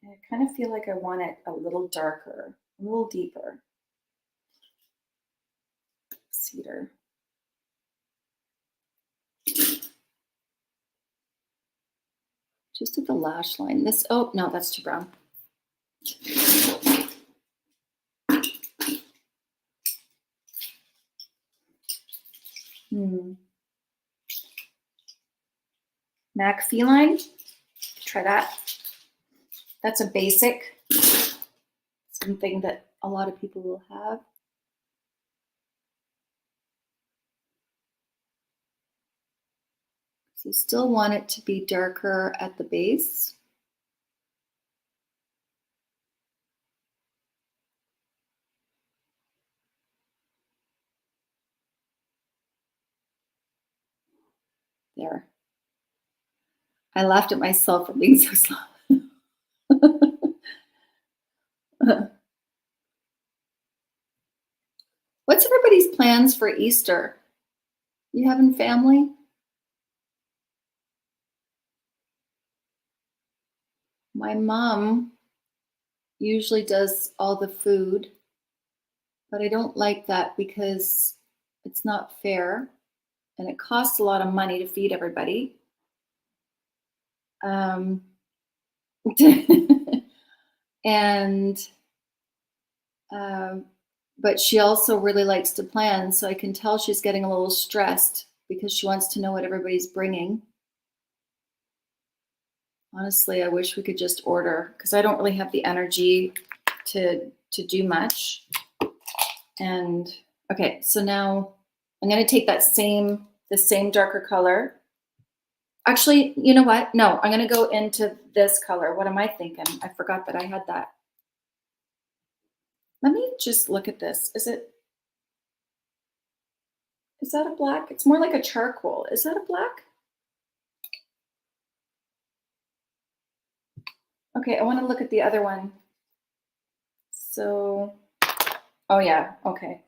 I kind of feel like I want it a little darker, a little deeper. Cedar. Just at the lash line. This, oh, no, that's too brown. MAC Feline. Try that. That's a basic. Something that a lot of people will have. So you still want it to be darker at the base. There. I laughed at myself for being so slow. What's everybody's plans for Easter? You having family? My mom usually does all the food, but I don't like that because it's not fair and it costs a lot of money to feed everybody. And but she also really likes to plan, so I can tell she's getting a little stressed because she wants to know what everybody's bringing. Honestly, I wish we could just order because I don't really have the energy to do much. And okay, so now I'm going to take the same darker color. Actually, you know what? No, I'm going to go into this color. What am I thinking? I forgot that I had that. Let me just look at this. Is that a black? It's more like a charcoal. Is that a black? Okay, I want to look at the other one. So, oh yeah, okay.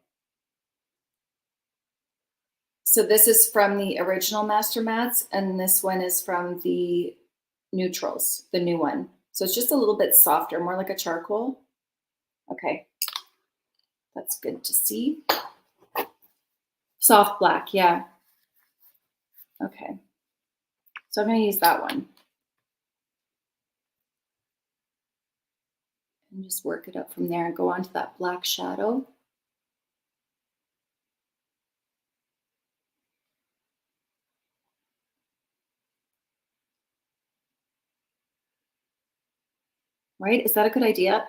So this is from the original Master Mats, and this one is from the Neutrals, the new one. So it's just a little bit softer, more like a charcoal. Okay, that's good to see. Soft black, yeah. Okay, so I'm gonna use that one. And just work it up from there and go on to that black shadow. Right, is that a good idea?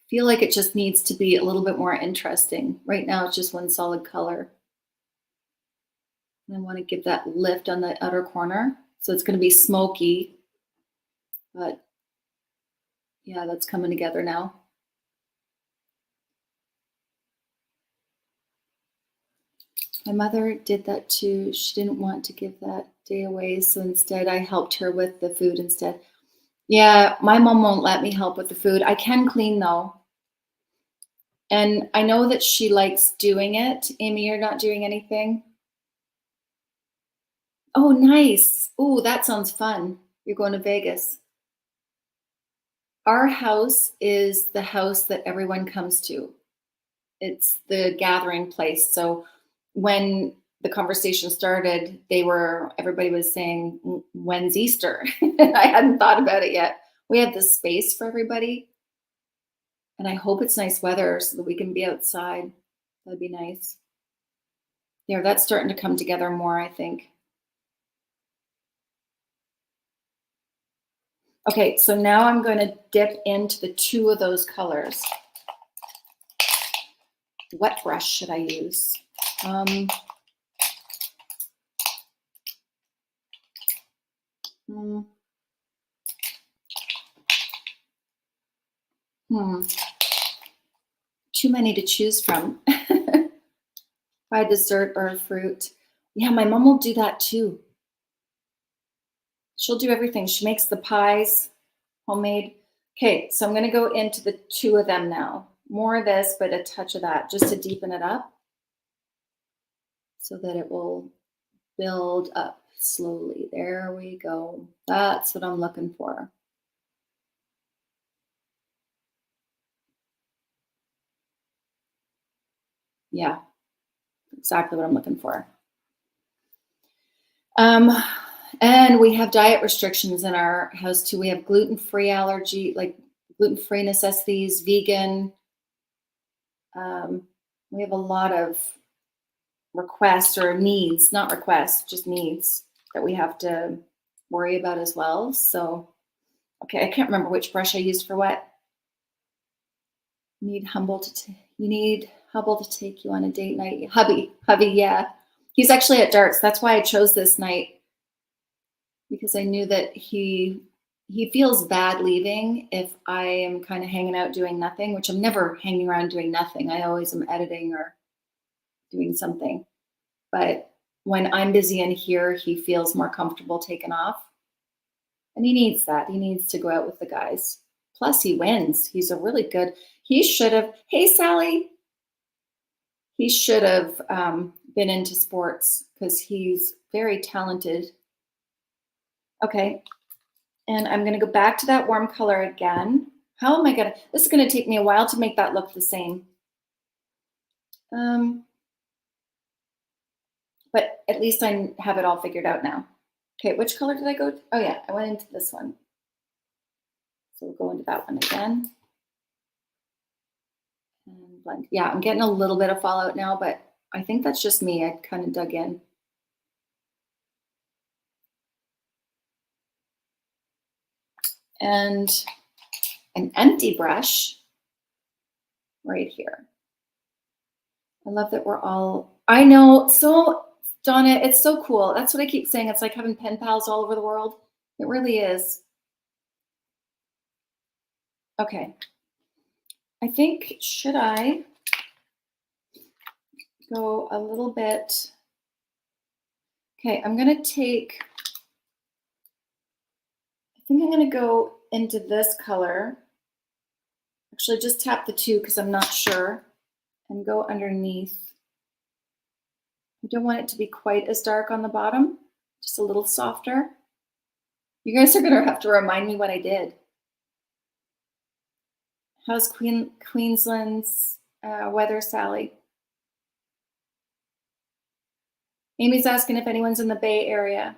Feel like it just needs to be a little bit more interesting. Right now it's just one solid color. And I want to give that lift on the outer corner. So it's going to be smoky, but yeah, that's coming together now. My mother did that too. She didn't want to give that day away, so instead I helped her with the food instead. Yeah, my mom won't let me help with the food. I can clean though. And I know that she likes doing it. Amy, you're not doing anything? Oh, nice. Oh, that sounds fun. You're going to Vegas. Our house is the house that everyone comes to. It's the gathering place. So when the conversation started, everybody was saying, when's Easter? I hadn't thought about it yet. We have this space for everybody. And I hope it's nice weather so that we can be outside. That'd be nice. There, that's starting to come together more, I think. Okay, so now I'm going to dip into the two of those colors. What brush should I use? Too many to choose from. By dessert or fruit. Yeah, my mom will do that too. She'll do everything. She makes the pies, homemade. Okay, so I'm going to go into the two of them now. More of this, but a touch of that, just to deepen it up so that it will build up slowly. There we go. That's what I'm looking for. Yeah, exactly what I'm looking for. And we have diet restrictions in our house too. We have gluten-free allergy, like gluten-free necessities, vegan. We have a lot of requests or needs, not requests, just needs that we have to worry about as well. So, okay, I can't remember which brush I used for what. You need Hubble to take you on a date night. Hubby, yeah. He's actually at darts. That's why I chose this night, because I knew that he feels bad leaving if I am kind of hanging out doing nothing, which I'm never hanging around doing nothing. I always am editing or doing something. But when I'm busy in here, he feels more comfortable taking off. And he needs that. He needs to go out with the guys. Plus, he wins. He's a really good, he should have, hey, Sally. He should have been into sports because he's very talented. Okay. And I'm going to go back to that warm color again. How am I going to, this is going to take me a while to make that look the same. But at least I have it all figured out now. Okay, which color did I go to? Oh yeah, I went into this one. So we'll go into that one again. And blend. Yeah, I'm getting a little bit of fallout now, but I think that's just me. I kind of dug in. And an empty brush right here. I love that we're all, I know, so Donna, it's so cool. That's what I keep saying. It's like having pen pals all over the world. It really is. Okay. I think, should I go a little bit? Okay, I'm going to take, I think I'm going to go into this color. Actually, just tap the two because I'm not sure, and go underneath. I don't want it to be quite as dark on the bottom, just a little softer. You guys are going to have to remind me what I did. How's Queensland's weather, Sally? Amy's asking if anyone's in the Bay Area.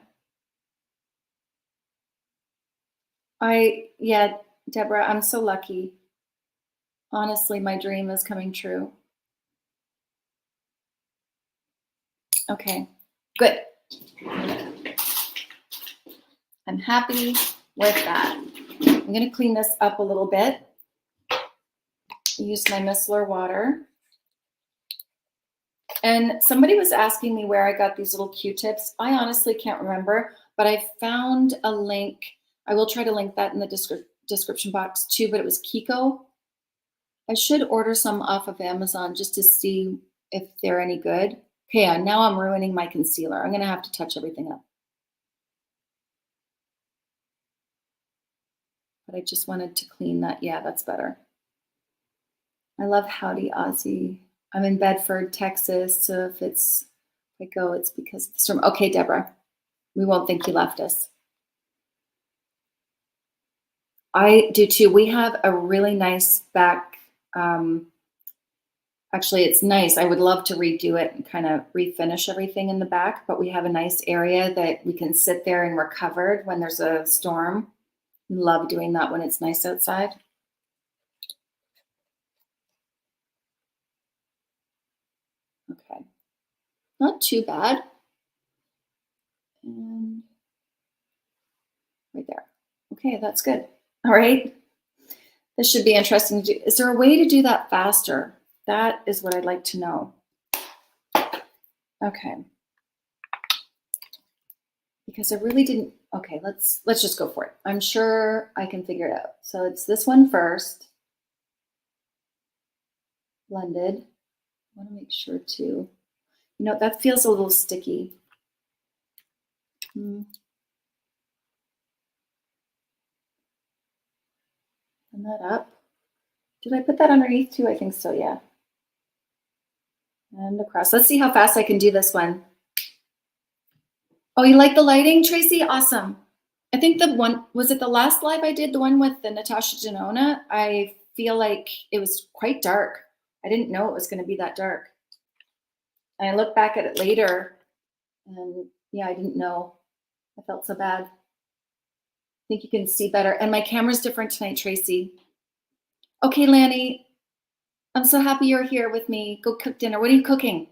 Yeah, Deborah, I'm so lucky. Honestly, my dream is coming true. Okay, good. I'm happy with that. I'm going to clean this up a little bit. Use my micellar water. And somebody was asking me where I got these little Q-tips. I honestly can't remember, but I found a link. I will try to link that in the description box too, but it was Kiko. I should order some off of Amazon just to see if they're any good. Okay, now I'm ruining my concealer. I'm going to have to touch everything up. But I just wanted to clean that. Yeah, that's better. I love Howdy Aussie. I'm in Bedford, Texas, so if I go, it's because of the storm. Okay, Deborah, we won't think you left us. I do too. We have a really nice back. Actually, it's nice. I would love to redo it and kind of refinish everything in the back, but we have a nice area that we can sit there and we're covered when there's a storm. Love doing that when it's nice outside. Okay. Not too bad. And right there. Okay, that's good. All right. This should be interesting to do. Is there a way to do that faster? That is what I'd like to know. Okay. Because I really didn't. Okay, let's just go for it. I'm sure I can figure it out. So it's this one first. Blended. I want to make sure too. You know, that feels a little sticky. And that up. Did I put that underneath too? I think so, yeah. And across. Let's see how fast I can do this one. Oh, you like the lighting, Tracy? Awesome. I think the one, was it the last live I did, the one with the Natasha Denona? I feel like it was quite dark. I didn't know it was going to be that dark. And I look back at it later and yeah, I didn't know. I felt so bad. I think you can see better. And my camera's different tonight, Tracy. Okay, Lanny, I'm so happy you're here with me. Go cook dinner. What are you cooking?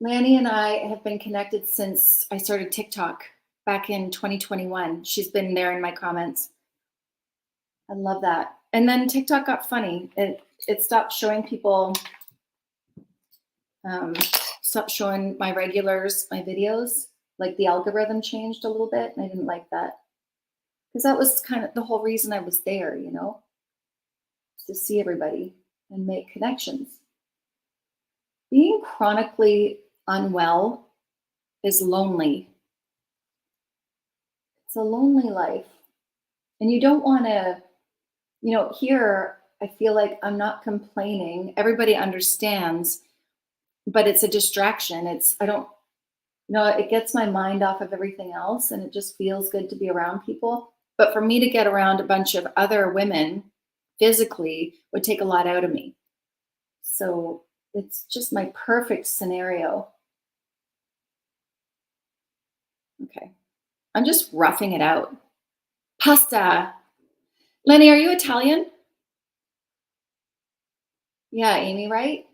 Lanny and I have been connected since I started TikTok back in 2021. She's been there in my comments. I love that. And then TikTok got funny. It stopped showing people, stopped showing my regulars, my videos. Like the algorithm changed a little bit and I didn't like that. Because that was kind of the whole reason I was there, you know, to see everybody and make connections. Being chronically unwell is lonely. It's a lonely life. And you don't want to, you know, here I feel like I'm not complaining. Everybody understands, but it's a distraction. I don't know, it gets my mind off of everything else and it just feels good to be around people. But for me to get around a bunch of other women physically would take a lot out of me. So it's just my perfect scenario. Okay. I'm just roughing it out. Pasta. Lenny, are you Italian? Yeah, Amy, right?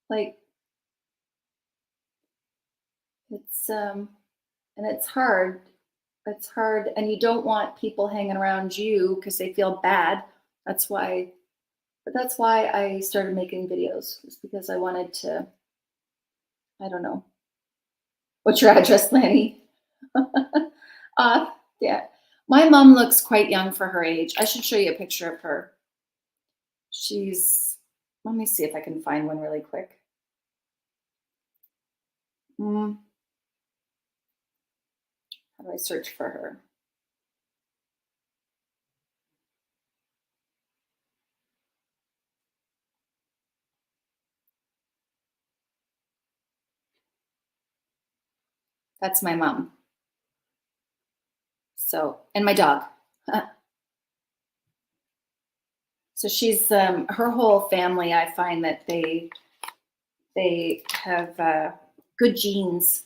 Like it's and it's hard. It's hard and you don't want people hanging around you because they feel bad. That's why I started making videos. It's because I wanted to, I don't know. What's your address, Lanny? Yeah. My mom looks quite young for her age. I should show you a picture of her. Let me see if I can find one really quick. How do I search for her? That's my mom. So, and my dog. So she's her whole family. I find that they have good genes.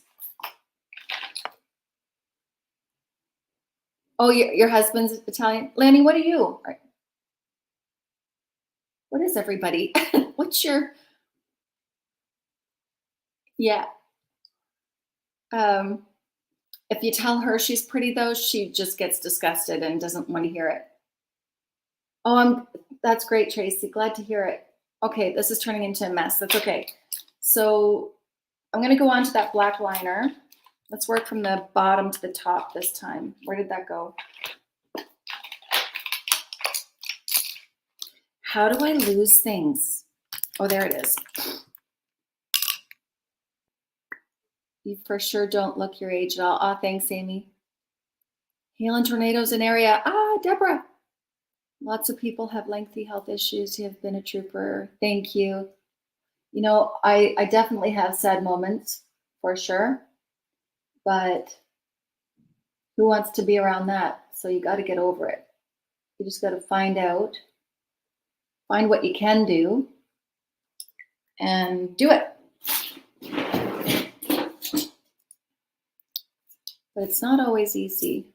Oh, your husband's Italian. Lanny, what are you? What is everybody? What's your? Yeah. If you tell her she's pretty though, she just gets disgusted and doesn't want to hear it. Oh, that's great, Tracy. Glad to hear it. Okay, this is turning into a mess. That's okay. So I'm going to go on to that black liner. Let's work from the bottom to the top this time. Where did that go? How do I lose things? Oh, there it is. You for sure don't look your age at all. Ah, thanks, Amy. Hail and tornadoes in area. Ah, Deborah. Lots of people have lengthy health issues. You have been a trooper. Thank you. You know, I definitely have sad moments for sure, but who wants to be around that? So you got to get over it. You just got to find what you can do and do it. But it's not always easy.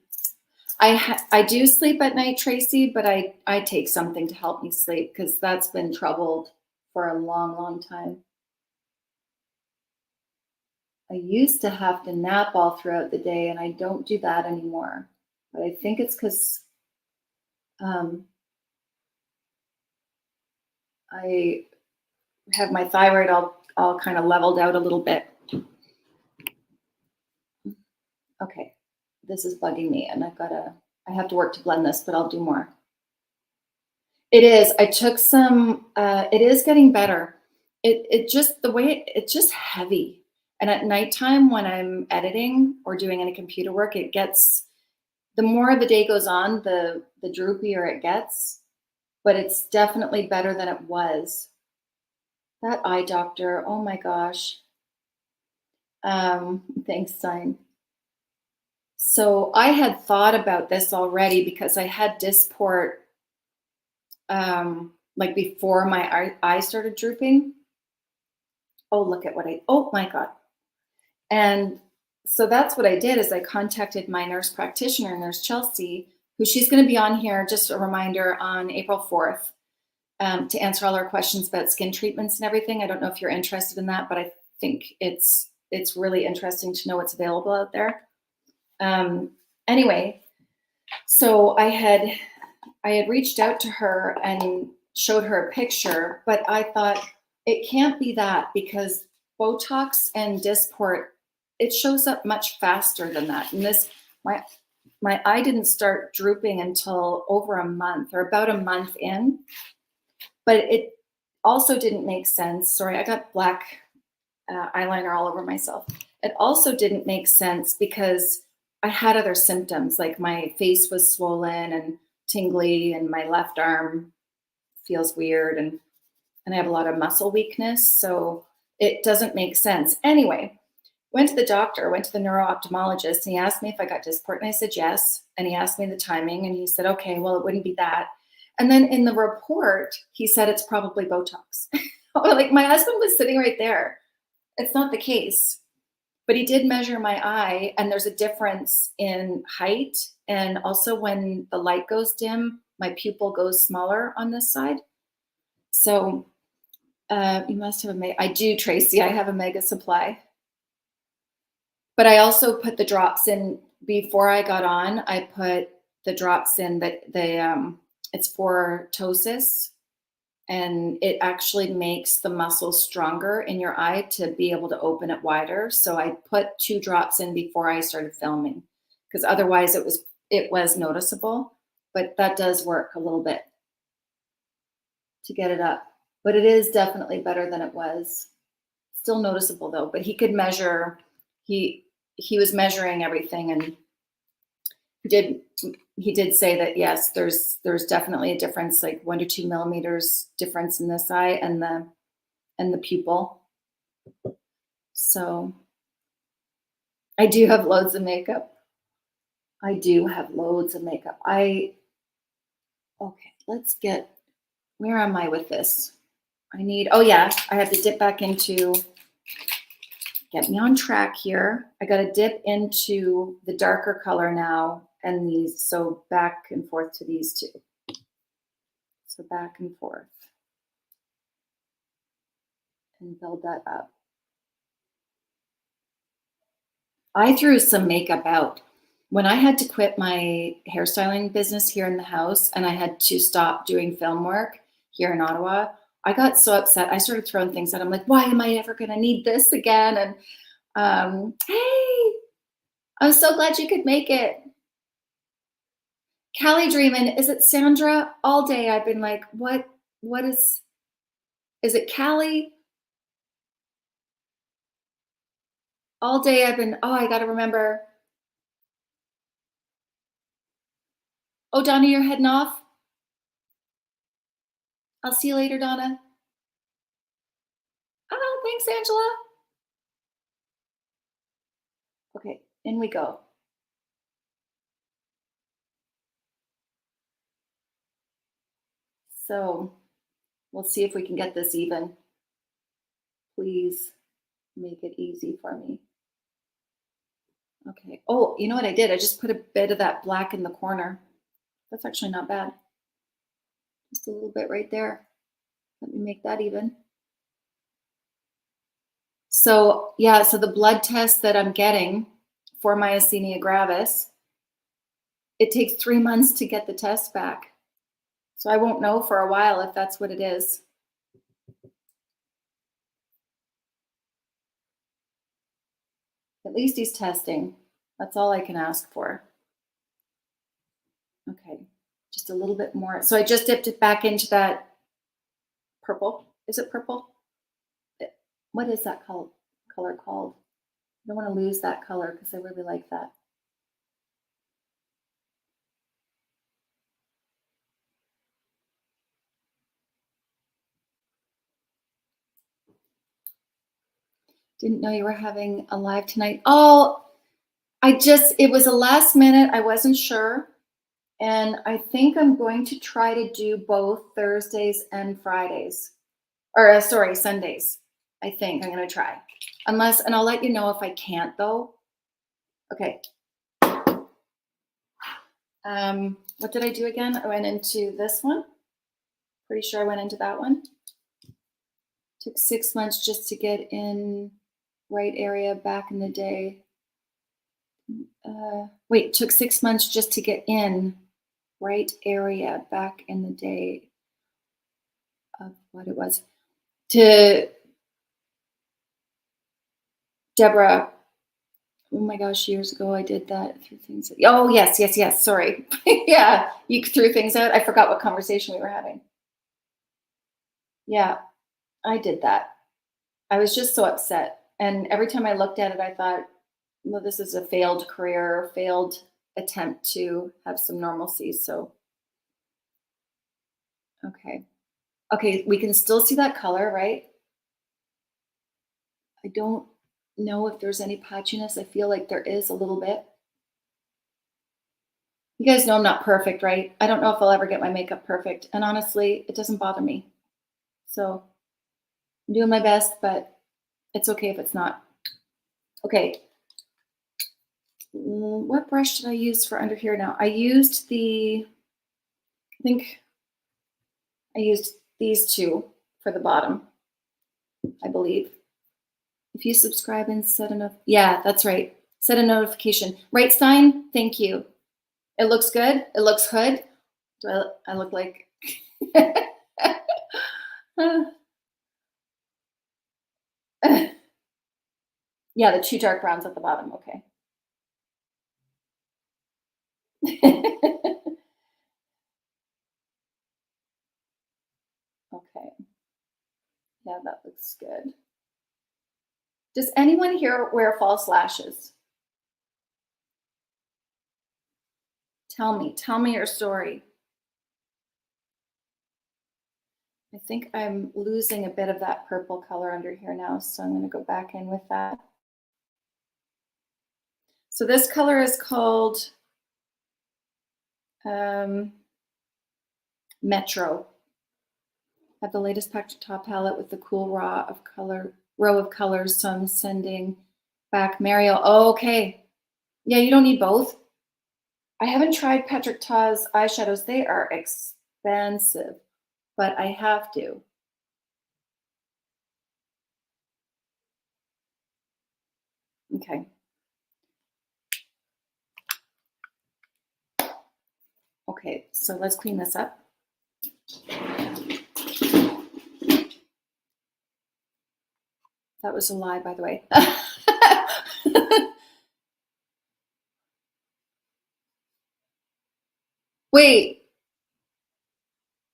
I do sleep at night, Tracy, but I take something to help me sleep because that's been troubled for a long, long time. I used to have to nap all throughout the day, and I don't do that anymore. But I think it's because um, I have my thyroid all kind of leveled out a little bit. Okay, this is bugging me, and I have to work to blend this, but I'll do more. It is. I took some. It is getting better. It just the way it's just heavy. And at nighttime when I'm editing or doing any computer work, it gets the more the day goes on, the droopier it gets. But it's definitely better than it was. That eye doctor. Oh my gosh. Thanks, Sign. So I had thought about this already because I had Dysport like before my eye started drooping. Oh, look at oh my God. And so that's what I did is I contacted my nurse practitioner, Nurse Chelsea, who she's going to be on here, just a reminder, on April 4th to answer all our questions about skin treatments and everything. I don't know if you're interested in that, but I think it's really interesting to know what's available out there. Anyway, so I had reached out to her and showed her a picture, but I thought it can't be that because Botox and Dysport, it shows up much faster than that. And my eye didn't start drooping until over a month or about a month in, but it also didn't make sense. Sorry, I got black eyeliner all over myself. It also didn't make sense because I had other symptoms, like my face was swollen and tingly and my left arm feels weird and I have a lot of muscle weakness. So it doesn't make sense. Anyway, went to the doctor, went to the neuro-ophthalmologist, and he asked me if I got Dysport, and I said yes. And he asked me the timing, and he said, okay, well, it wouldn't be that. And then in the report, he said it's probably Botox. Like my husband was sitting right there. It's not the case. But he did measure my eye, and there's a difference in height. And also when the light goes dim, my pupil goes smaller on this side. So you must have I do, Tracy. I have a Mega Supply. But I also put the drops in before I got on. I put the drops in that it's for ptosis, and it actually makes the muscle stronger in your eye to be able to open it wider. So I put 2 drops in before I started filming because otherwise it was noticeable, but that does work a little bit to get it up. But it is definitely better than it was. Still noticeable though, but he could measure, he was measuring everything, and he did say that yes, there's definitely a difference, like 1 to 2 millimeters difference in this eye and the pupil. So I do have loads of makeup. Okay, let's get, where am I with this? Oh yeah, I have to dip back into, get me on track here. I got to dip into the darker color now and these, so back and forth to these two. So back and forth and build that up. I threw some makeup out. When I had to quit my hairstyling business here in the house and I had to stop doing film work here in Ottawa, I got so upset. I started throwing things out. I'm like, why am I ever going to need this again? And hey, I'm so glad you could make it. Callie Dreamin', is it Sandra? All day I've been like, what is it Callie? All day I've been, oh, I got to remember. Oh, Donna, you're heading off? I'll see you later, Donna. Oh, thanks, Angela. Okay, in we go. So we'll see if we can get this even. Please make it easy for me. Okay. Oh, you know what I did? I just put a bit of that black in the corner. That's actually not bad. Just a little bit right there. Let me make that even. So yeah, so the blood test that I'm getting for myasthenia gravis, it takes 3 months to get the test back. So I won't know for a while if that's what it is. At least he's testing. That's all I can ask for. Okay, just a little bit more. So I just dipped it back into that purple. Is it purple? What is that color called? I don't want to lose that color because I really like that. Didn't know you were having a live tonight. Oh, it was a last minute. I wasn't sure. And I think I'm going to try to do both Thursdays and Fridays. Or sorry, Sundays. I think I'm going to try. And I'll let you know if I can't though. Okay. What did I do again? I went into this one. Pretty sure I went into that one. Took 6 months just to get in right area back in the day. Wait, took 6 months just to get in right area back in the day of what it was. To Deborah, oh my gosh, years ago I did that. Threw things. Oh yes. Sorry, yeah, you threw things out. I forgot what conversation we were having. Yeah, I did that. I was just so upset, and every time I looked at it, I thought, well, this is a failed career, failed attempt to have some normalcy. So, okay, we can still see that color, right? I don't know if there's any patchiness. I feel like there is a little bit. You guys know I'm not perfect, right? I don't know if I'll ever get my makeup perfect. And honestly, it doesn't bother me. So I'm doing my best, but it's okay if it's not. Okay. What brush did I use for under here now? I think I used these two for the bottom, I believe. If you subscribe and yeah, that's right. Set a notification. Right, Stein? Thank you. It looks good. It looks hood. Do I look like? Yeah, the two dark browns at the bottom. Okay. Okay. Yeah, that looks good. Does anyone here wear false lashes? Tell me your story. I think I'm losing a bit of that purple color under here now, so I'm going to go back in with that. So this color is called Metro. I have the latest Packed Top palette with the cool row of colors, so I'm sending back Mario. Oh, okay. Yeah, you don't need both. I haven't tried Patrick Ta's eyeshadows. They are expensive, but I have to. Okay. Okay, so let's clean this up. That was a lie, by the way. Wait.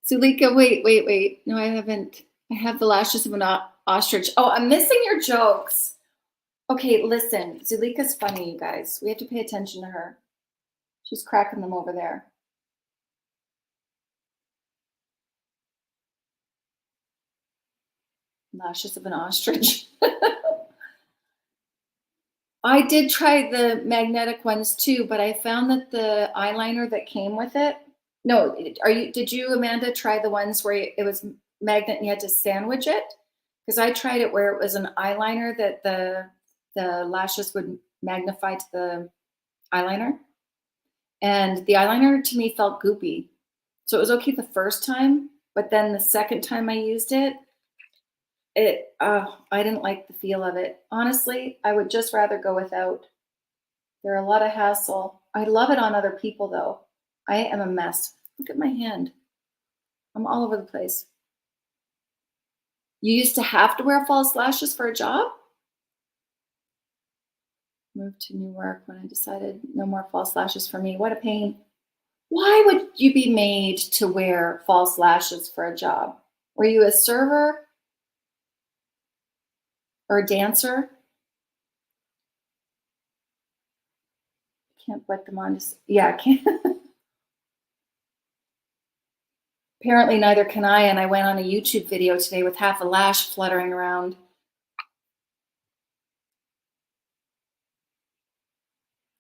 Zulika, wait. No, I haven't. I have the lashes of an ostrich. Oh, I'm missing your jokes. Okay, listen. Zulika's funny, you guys. We have to pay attention to her. She's cracking them over there. Lashes of an ostrich. I did try the magnetic ones too, but I found that the eyeliner that came with it. No, did you, Amanda, try the ones where it was magnet and you had to sandwich it? Because I tried it where it was an eyeliner that the lashes would magnify to the eyeliner. And the eyeliner to me felt goopy. So it was okay the first time, but then the second time I used it, I didn't like the feel of it. Honestly, I would just rather go without. They're a lot of hassle. I love it on other people though. I am a mess. Look at my hand. I'm all over the place. You used to have to wear false lashes for a job? Moved to Newark when I decided no more false lashes for me. What a pain. Why would you be made to wear false lashes for a job? Were you a server or a dancer? Can't put them on. Yeah, I can't. Apparently, neither can I. And I went on a YouTube video today with half a lash fluttering around.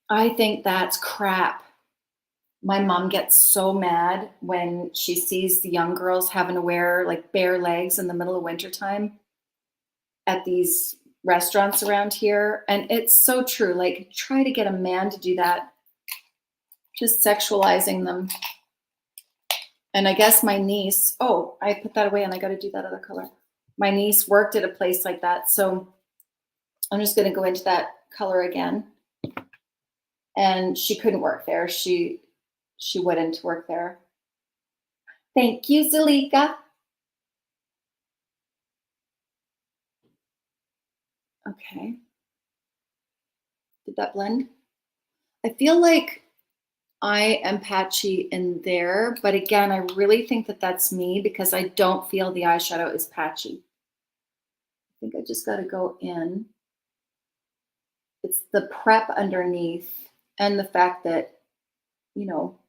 I think that's crap. My mom gets so mad when she sees the young girls having to wear like bare legs in the middle of wintertime at these restaurants around here. And it's so true. Like, try to get a man to do that, just sexualizing them. And I guess my niece, oh, I put that away and I got to do that other color. My niece worked at a place like that. So I'm just going to go into that color again. And she couldn't work there. She wouldn't work there. Thank you, Zalika. Okay. Did that blend? I feel like I am patchy in there, but again, I really think that that's me because I don't feel the eyeshadow is patchy. I think I just got to go in. It's the prep underneath and the fact that, you know,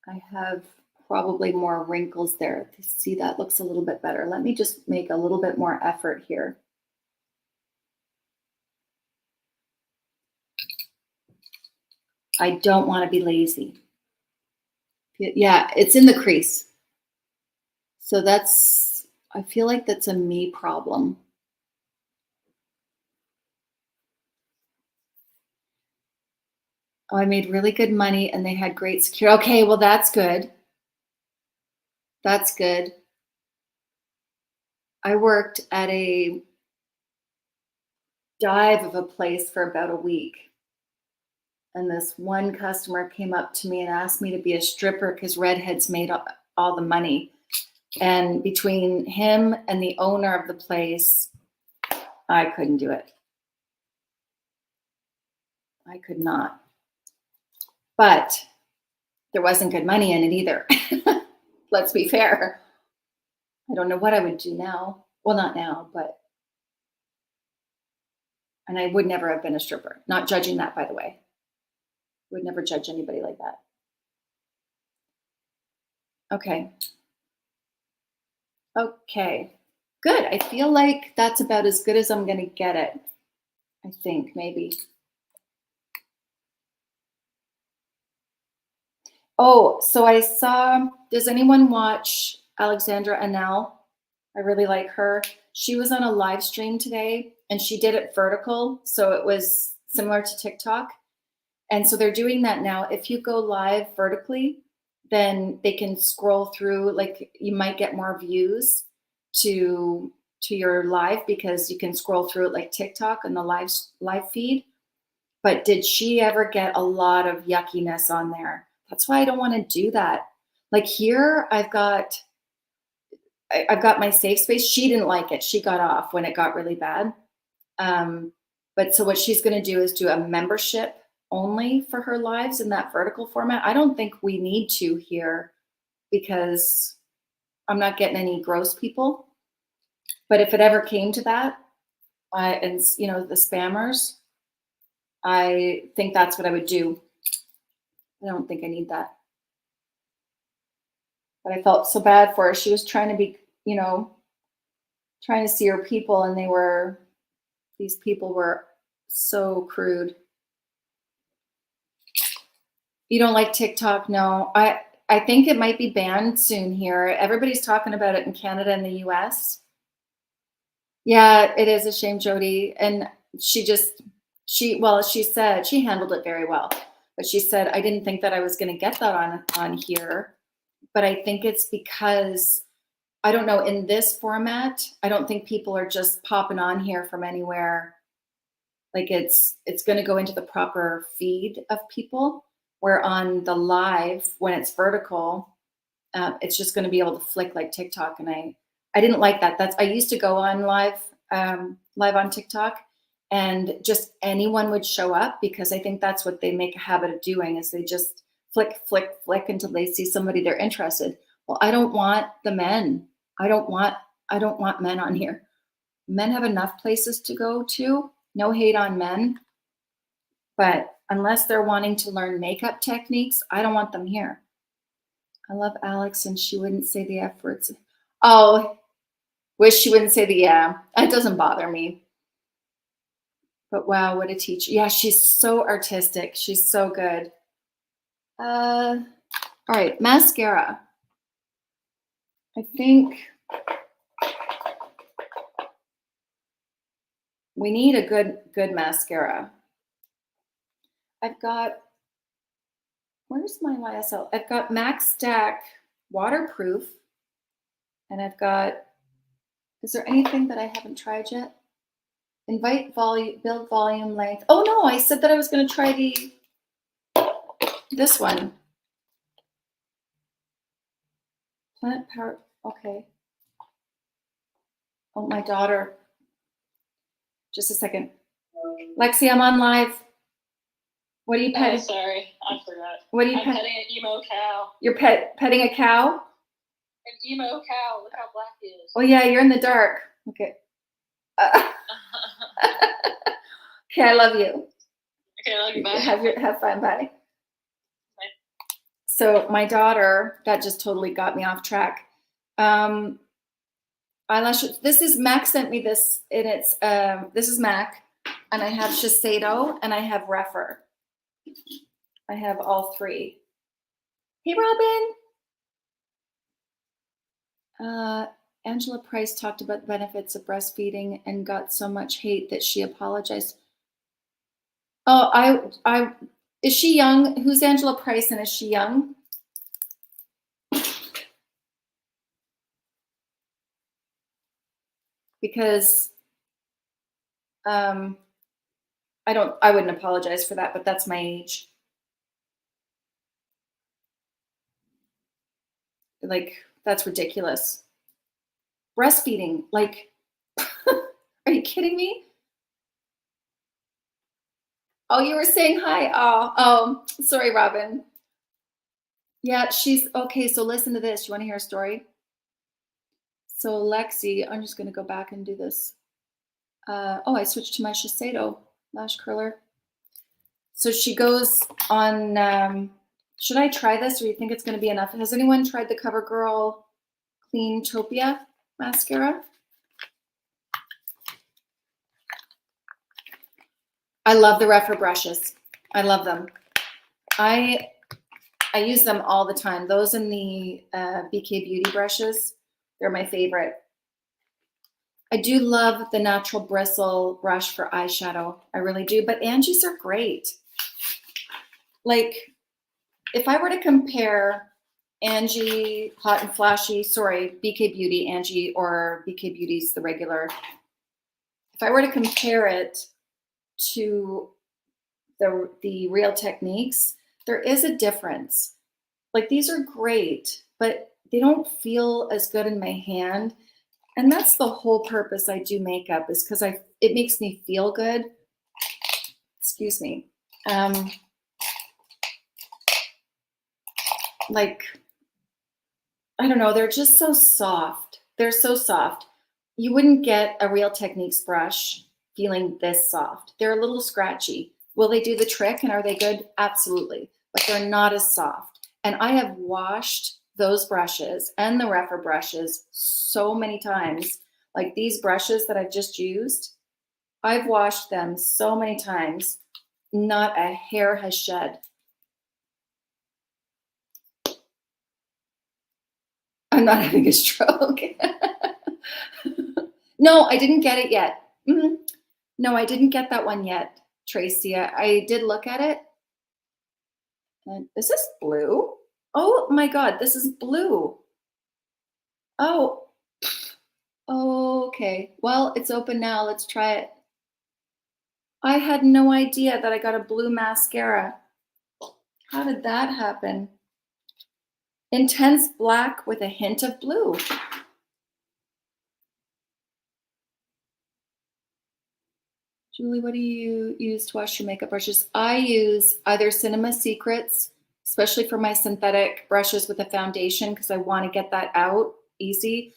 I have probably more wrinkles there. See, that looks a little bit better. Let me just make a little bit more effort here. I don't want to be lazy. Yeah, it's in the crease. So that's, I feel like that's a me problem. Oh, I made really good money and they had great security. Okay, well, that's good. That's good. I worked at a dive of a place for about a week. And this one customer came up to me and asked me to be a stripper because redheads made all the money. And between him and the owner of the place, I couldn't do it. I could not. But there wasn't good money in it either. Let's be fair. I don't know what I would do now. Well, not now, but. And I would never have been a stripper. Not judging that, by the way. Would never judge anybody like that. Okay. Okay. Good. I feel like that's about as good as I'm going to get it. I think maybe. Oh, so I saw, does anyone watch Alexandra Anel? I really like her. She was on a live stream today and she did it vertical. So it was similar to TikTok. And so they're doing that now. If you go live vertically, then they can scroll through, like you might get more views to your live because you can scroll through it like TikTok on the live feed. But did she ever get a lot of yuckiness on there? That's why I don't want to do that. Like here, I've got my safe space. She didn't like it. She got off when it got really bad. But so what she's going to do is do a membership only for her lives in that vertical format. I don't think we need to here because I'm not getting any gross people. But if it ever came to that, and you know, the spammers, I think that's what I would do. I don't think I need that. But I felt so bad for her. She was trying to be, you know, trying to see her people, and these people were so crude. You don't like TikTok? No. I think it might be banned soon here. Everybody's talking about it in Canada and the US. Yeah, it is a shame, Jody. And she said she handled it very well. But she said, I didn't think that I was going to get that on here. But I think it's because I don't know, in this format, I don't think people are just popping on here from anywhere. Like it's going to go into the proper feed of people. Where on the live, when it's vertical, it's just going to be able to flick like TikTok. And I didn't like that. I used to go on live on TikTok, and just anyone would show up, because I think that's what they make a habit of doing, is they just flick, flick, flick until they see somebody they're interested. Well, I don't want the men. I don't want men on here. Men have enough places to go to. No hate on men, but unless they're wanting to learn makeup techniques, I don't want them here. I love Alex, and she wouldn't say the F words. Oh, wish she wouldn't say the yeah. That doesn't bother me. But wow, what a teacher. Yeah, she's so artistic. She's so good. All right, mascara. I think we need a good mascara. I've got, where's my YSL? I've got Max Stack waterproof, and I've got, is there anything that I haven't tried yet? Invite volume, build volume length. Oh no, I said that I was going to try this one. Planet Power, okay. Oh, my daughter. Just a second. Lexi, I'm on live. What are you petting? Oh, sorry, I forgot. What are you petting? An emo cow. You're petting a cow? An emo cow. Look how black it is. Oh yeah, you're in the dark. Okay. Okay, I love you. Okay, I love you. Bye. Have fun. Bye. Bye. So my daughter, that just totally got me off track. Eyelashes. This is Mac sent me this, and it's this is Mac, and I have Shiseido, and I have Refer. I have all three. Hey, Robin. Angela Price talked about the benefits of breastfeeding and got so much hate that she apologized. Oh, is she young? Who's Angela Price, and is she young? Because I wouldn't apologize for that, but that's my age. Like, that's ridiculous. Breastfeeding, like, are you kidding me? Oh, you were saying hi. Oh, sorry, Robin. Yeah, she's okay. So listen to this. You want to hear a story? So Lexi, I'm just going to go back and do this. I switched to my Shiseido lash curler. So she goes on, should I try this, or do you think it's going to be enough? Has anyone tried the Covergirl Clean Topia mascara? I love the Refer brushes. I love them. I use them all the time. Those and the BK Beauty brushes, they're my favorite. I do love the natural bristle brush for eyeshadow. I really do. But Angie's are great. Like, if I were to compare Angie Hot and Flashy, sorry, BK Beauty, Angie, or BK Beauty's the regular. If I were to compare it to the Real Techniques, there is a difference. Like, these are great, but they don't feel as good in my hand. And that's the whole purpose I do makeup, is because it makes me feel good. Excuse me. Like, I don't know, they're just so soft. They're so soft. You wouldn't get a Real Techniques brush feeling this soft. They're a little scratchy. Will they do the trick, and are they good? Absolutely. But they're not as soft. And I have washed those brushes and the Refer brushes so many times. Like these brushes that I've just used, I've washed them so many times. Not a hair has shed. I'm not having a stroke. No, I didn't get it yet. No, I didn't get that one yet, Tracy. I did look at it. And is this blue? Oh my God, this is blue. Oh, Oh, okay. Well, it's open now. Let's try it. I had no idea that I got a blue mascara. How did that happen? Intense black with a hint of blue. Julie, what do you use to wash your makeup brushes? I use either Cinema Secrets, especially for my synthetic brushes with a foundation because I want to get that out easy,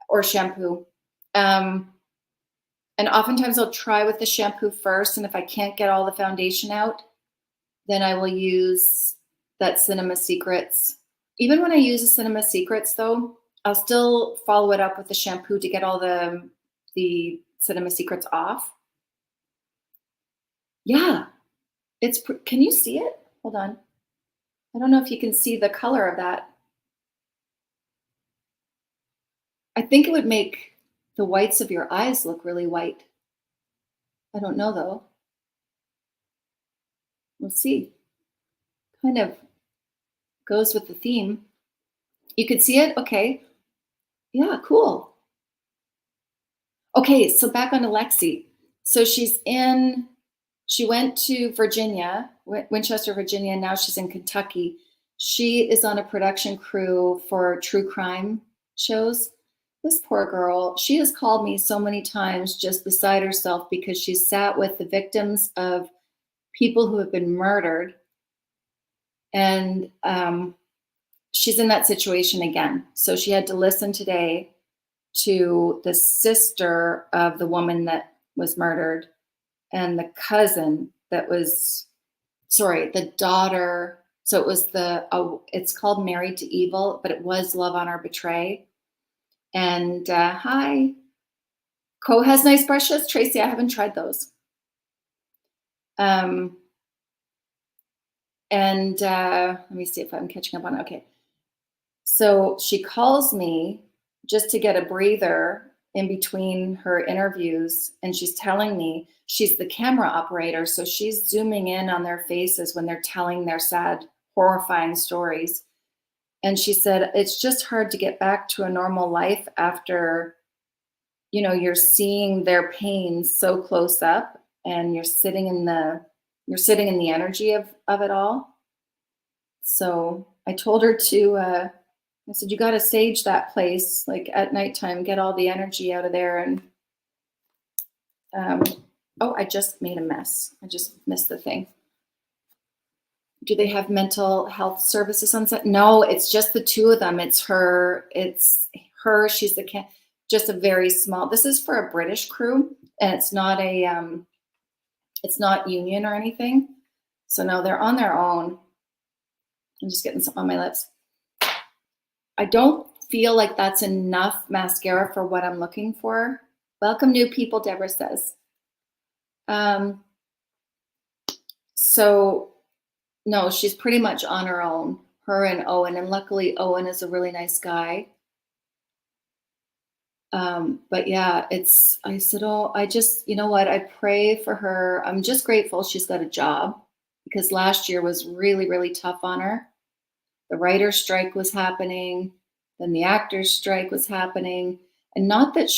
or shampoo. And oftentimes I'll try with the shampoo first, and if I can't get all the foundation out, then I will use that Cinema Secrets. Even when I use the Cinema Secrets, though, I'll still follow it up with the shampoo to get all the Cinema Secrets off. Yeah, can you see it? Hold on. I don't know if you can see the color of that. I think it would make the whites of your eyes look really white. I don't know though. We'll see. Kind of goes with the theme. You could see it? Okay. Yeah, cool. Okay, so back on to Lexi. So she went to Virginia, Winchester, Virginia, and now she's in Kentucky. She is on a production crew for true crime shows. This poor girl, she has called me so many times just beside herself because she sat with the victims of people who have been murdered. And she's in that situation again. So she had to listen today to the sister of the woman that was murdered and the cousin that was, sorry, the daughter. So it was it's called Married to Evil, but it was Love, Honor, Betray. And hi, Co has nice brushes. Tracy, I haven't tried those. And let me see if I'm catching up on it. Okay. So she calls me just to get a breather in between her interviews. And she's telling me she's the camera operator. So she's zooming in on their faces when they're telling their sad, horrifying stories. And she said, it's just hard to get back to a normal life after, you're seeing their pain so close up and you're sitting in the energy of it all. So I told her I said, you got to sage that place, like at nighttime, get all the energy out of there. And, I just made a mess. I just missed the thing. Do they have mental health services on set? No, it's just the two of them. It's her. She's just a very small, this is for a British crew, and it's not union or anything. So no, they're on their own. I'm just getting some on my lips. I don't feel like that's enough mascara for what I'm looking for. Welcome new people, Deborah says. So no, she's pretty much on her own, her and Owen. And luckily Owen is a really nice guy. But yeah, I said, I just, you know what? I pray for her. I'm just grateful she's got a job because last year was really, really tough on her. The writer's strike was happening. Then the actor's strike was happening. And not that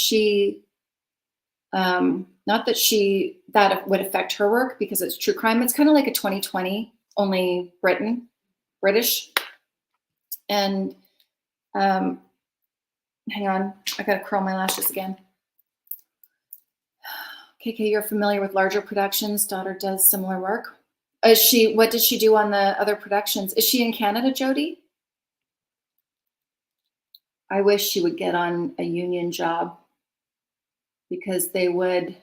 that would affect her work because it's true crime. It's kind of like a 2020, only British. And, hang on, I gotta curl my lashes again. KK, you're familiar with larger productions. Daughter does similar work. What did she do on the other productions? Is she in Canada, Jody? I wish she would get on a union job because they would,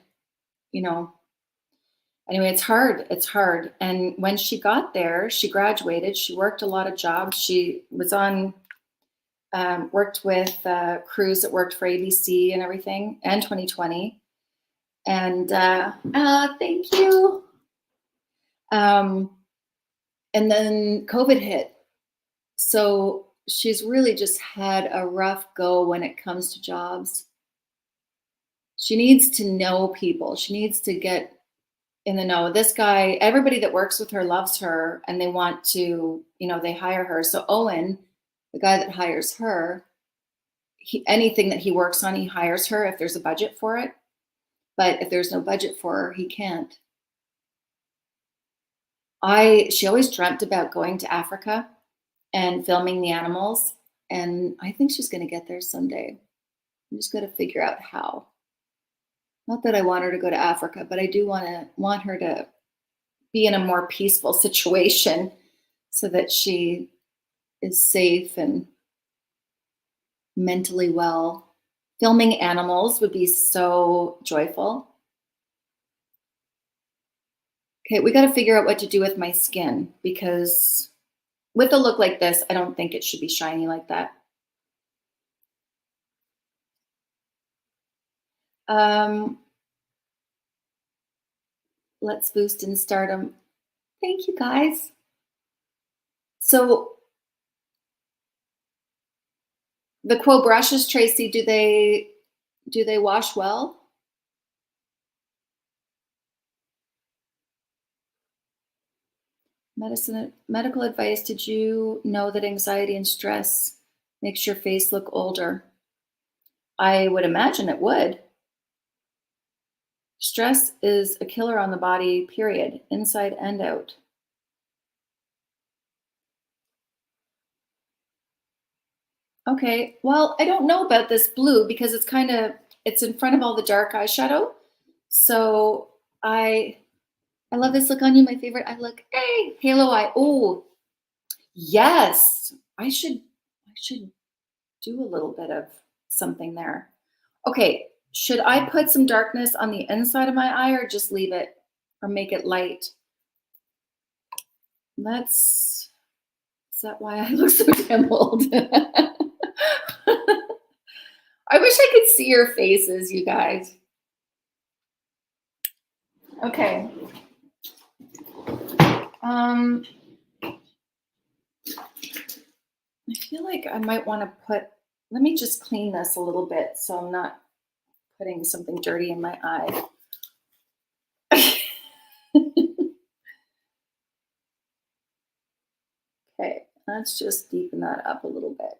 anyway, it's hard. And when she got there, she graduated, she worked a lot of jobs. She was worked with crews that worked for ABC and everything, and 2020. And thank you. And then COVID hit. So she's really just had a rough go when it comes to jobs. She needs to know people. She needs to get in the know. This guy, everybody that works with her loves her and they want to, they hire her. So Owen, the guy that hires her, anything that he works on, he hires her if there's a budget for it. But if there's no budget for her, he can't. She always dreamt about going to Africa and filming the animals. And I think she's going to get there someday. I'm just going to figure out how. Not that I want her to go to Africa, but I do want her to be in a more peaceful situation so that she is safe and mentally well. Filming animals would be so joyful. Okay, we got to figure out what to do with my skin, because with a look like this, I don't think it should be shiny like that. Let's boost in stardom. Thank you, guys. So the Quo brushes, Tracy, do they wash well? Medical advice. Did you know that anxiety and stress makes your face look older? I would imagine it would. Stress is a killer on the body, period, inside and out. Okay, well, I don't know about this blue because it's in front of all the dark eyeshadow. So I love this look on you, my favorite eye look. Hey, halo eye. Oh, yes. I should do a little bit of something there. Okay, should I put some darkness on the inside of my eye or just leave it or make it light? Is that why I look so dimpled? I wish I could see your faces, you guys. Okay. I feel like I might want to let me just clean this a little bit so I'm not putting something dirty in my eye. Okay, let's just deepen that up a little bit.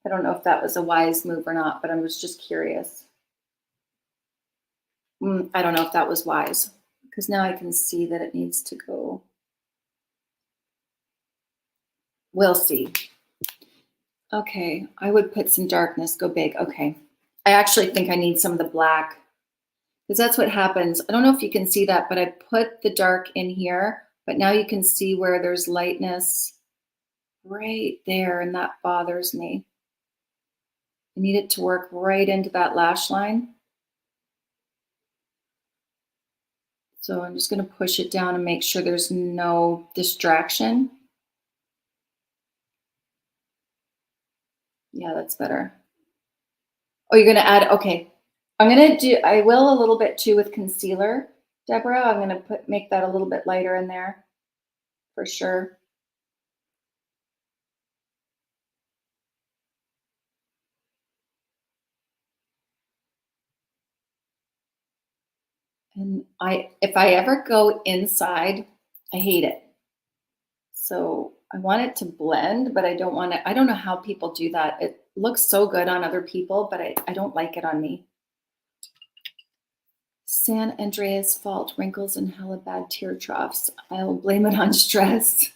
I don't know if that was a wise move or not, but I was just curious. I don't know if that was wise, because now I can see that it needs to go. We'll see. Okay, I would put some darkness, go big. Okay. I actually think I need some of the black, because that's what happens. I don't know if you can see that, but I put the dark in here, but now you can see where there's lightness right there, and that bothers me. I need it to work right into that lash line. So I'm just going to push it down and make sure there's no distraction. Yeah, that's better. Oh, you're going to add, okay. I will a little bit too with concealer, Deborah. I'm going to make that a little bit lighter in there for sure. And if I ever go inside, I hate it. So I want it to blend, but I don't know how people do that. It looks so good on other people, but I don't like it on me. San Andreas fault, wrinkles and hella bad tear troughs. I'll blame it on stress.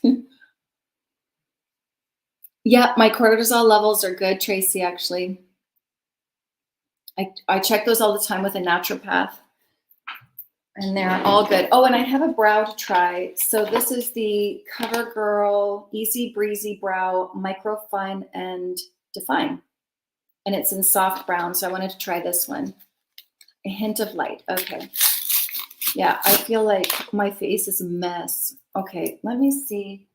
Yeah, my cortisol levels are good, Tracy, actually. I check those all the time with a naturopath. And they're all good. Oh, and I have a brow to try. So this is the Covergirl Easy Breezy Brow Microfine and Define. And it's in soft brown, so I wanted to try this one. A hint of light. Okay. Yeah, I feel like my face is a mess. Okay, let me see.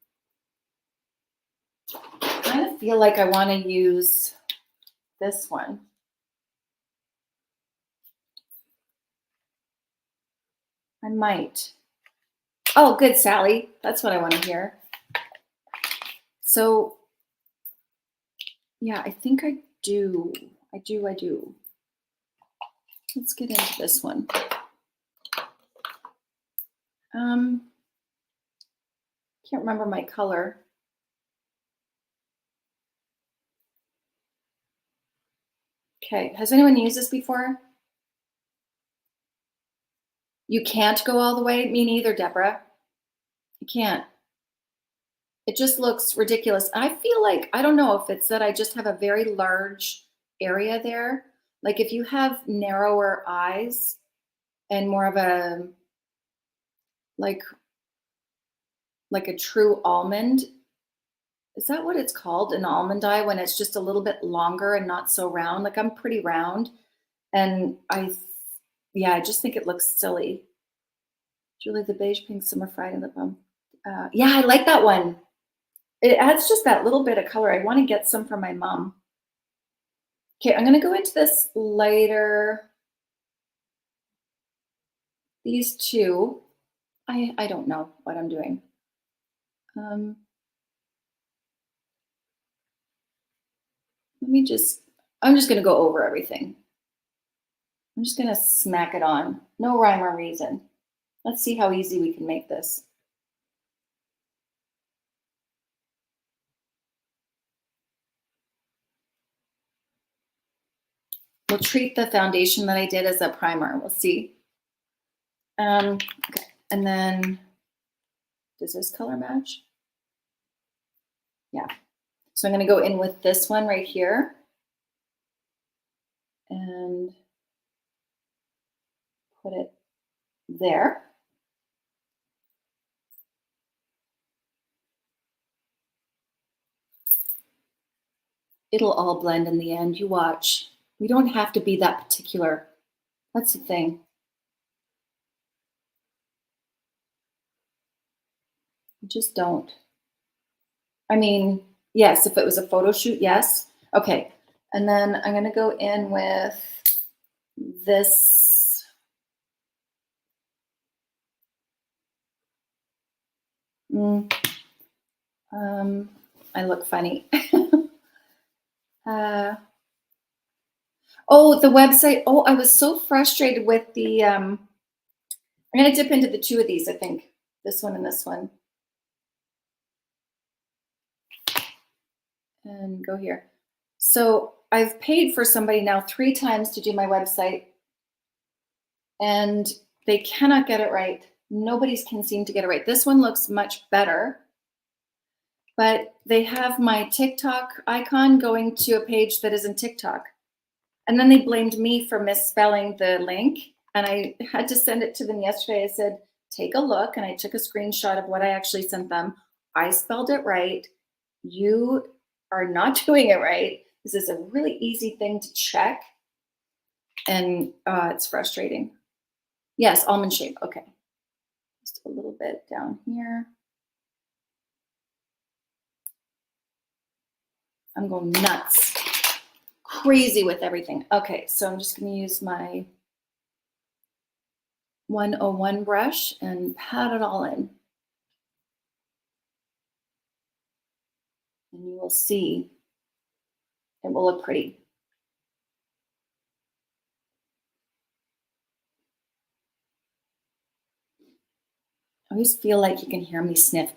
I kind of feel like I want to use this one. I might. Oh, good, Sally. That's what I want to hear. So, yeah, I think I do. I do. Let's get into this one. Can't remember my color. Okay, has anyone used this before? You can't go all the way? Me neither, Deborah. You can't. It just looks ridiculous. I feel like, I don't know if it's that I just have a very large area there. Like if you have narrower eyes and more of a, like a true almond, is that what it's called? An almond eye when it's just a little bit longer and not so round? Like I'm pretty round and yeah, I just think it looks silly. Julie, the beige pink summer fried lip balm. Yeah, I like that one. It adds just that little bit of color. I want to get some for my mom. Okay, I'm going to go into this lighter. These two, I don't know what I'm doing. I'm just going to go over everything. I'm just going to smack it on. No rhyme or reason. Let's see how easy we can make this. We'll treat the foundation that I did as a primer. We'll see. Okay, and then does this color match? Yeah. So I'm going to go in with this one right here. And put it there. It'll all blend in the end. You watch. We don't have to be that particular. That's the thing. We just don't. I mean, yes, if it was a photo shoot, yes. Okay. And then I'm going to go in with this. I look funny. Oh, the website. Oh, I was so frustrated with the, I'm going to dip into the two of these, I think. This one and this one. And go here. So I've paid for somebody now 3 times to do my website, and they cannot get it right. Nobody can seem to get it right. This one looks much better, but they have my TikTok icon going to a page that isn't TikTok. And then they blamed me for misspelling the link, and I had to send it to them yesterday. I said, take a look, and I took a screenshot of what I actually sent them. I spelled it right. You are not doing it right. This is a really easy thing to check, and it's frustrating. Yes, almond shape. Okay, just a little bit down here. I'm going nuts, crazy with everything. Okay, so I'm just going to use my 101 brush and pat it all in. And you will see it will look pretty. I always feel like you can hear me sniff.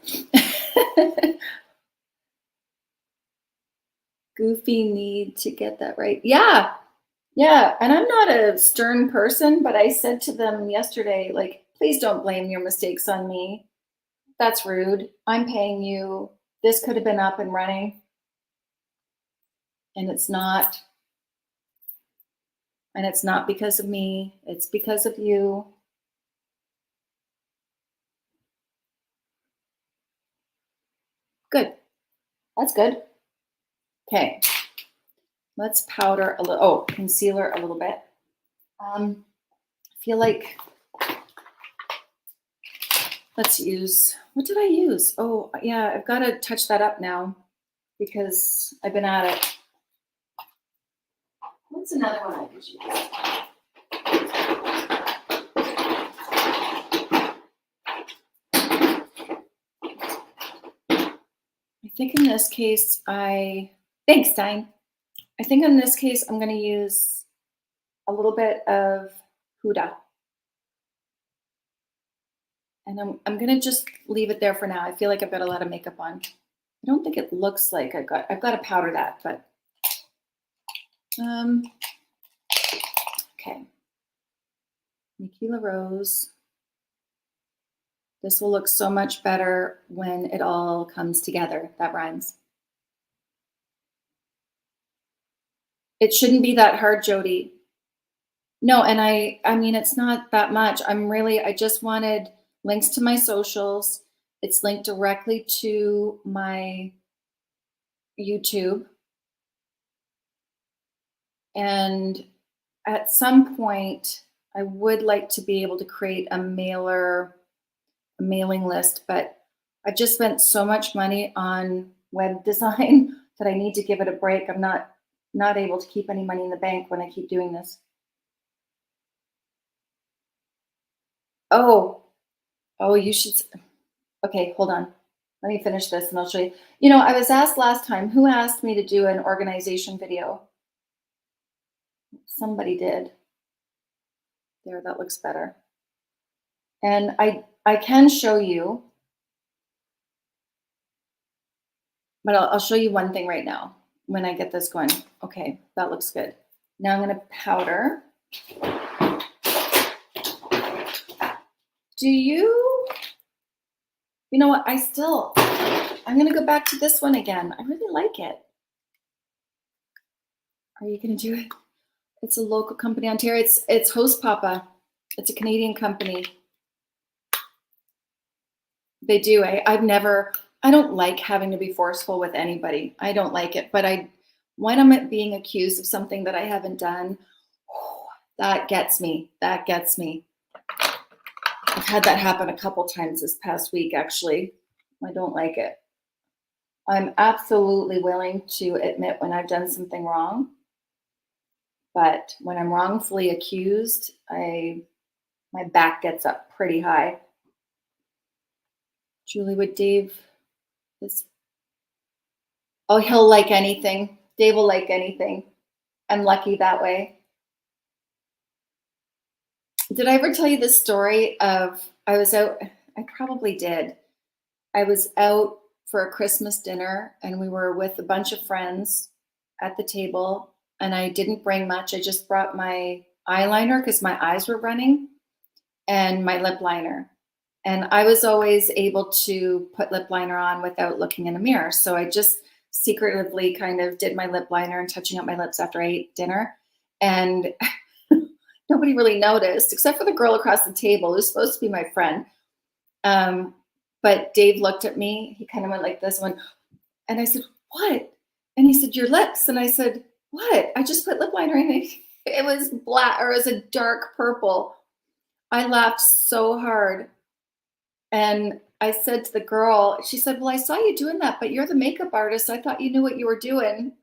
Goofy need to get that right. Yeah. Yeah. And I'm not a stern person, but I said to them yesterday, like, please don't blame your mistakes on me. That's rude. I'm paying you. This could have been up and running. And it's not. And it's not because of me. It's because of you. Good. That's good. Okay. Let's powder a little. Oh, concealer a little bit. I feel like, let's use, what did I use? Oh, yeah, I've got to touch that up now because I've been at it. What's another one I could use? I think in this case, thanks, Stein. I think in this case, I'm going to use a little bit of Huda. And I'm going to just leave it there for now. I feel like I've got a lot of makeup on. I don't think it looks like I've got to powder that, but Okay. Nikila Rose. This will look so much better when it all comes together. That rhymes. It shouldn't be that hard, Jody. No, and I mean, it's not that much. I just wanted links to my socials. It's linked directly to my YouTube. And at some point, I would like to be able to create a mailing list, but I've just spent so much money on web design that I need to give it a break. I'm not able to keep any money in the bank when I keep doing this. Oh, you should. Okay, hold on. Let me finish this and I'll show you. You know, I was asked last time, who asked me to do an organization video? Somebody did. There, that looks better. And I can show you, but I'll show you one thing right now when I get this going. Okay, that looks good. Now I'm gonna powder. You know what, I'm gonna go back to this one again. I really like it. Are you gonna do it? It's a local company, Ontario. It's Host Papa. It's a Canadian company. They do. I don't like having to be forceful with anybody. I don't like it, but when I'm being accused of something that I haven't done, that gets me. That gets me. I've had that happen a couple times this past week, actually. I don't like it. I'm absolutely willing to admit when I've done something wrong, but when I'm wrongfully accused, my back gets up pretty high. Julie, would Dave he'll like anything. Dave will like anything. I'm lucky that way. Did I ever tell you this story of I was out? I probably did. I was out for a Christmas dinner and we were with a bunch of friends at the table and I didn't bring much. I just brought my eyeliner because my eyes were running and my lip liner. And I was always able to put lip liner on without looking in a mirror. So I just secretively kind of did my lip liner and touching up my lips after I ate dinner. And nobody really noticed, except for the girl across the table who's supposed to be my friend. But Dave looked at me. He kind of went like this one. And I said, what? And he said, your lips. And I said, what? I just put lip liner in. It was black, or it was a dark purple. I laughed so hard. And I said to the girl, she said, well, I saw you doing that, but you're the makeup artist. I thought you knew what you were doing.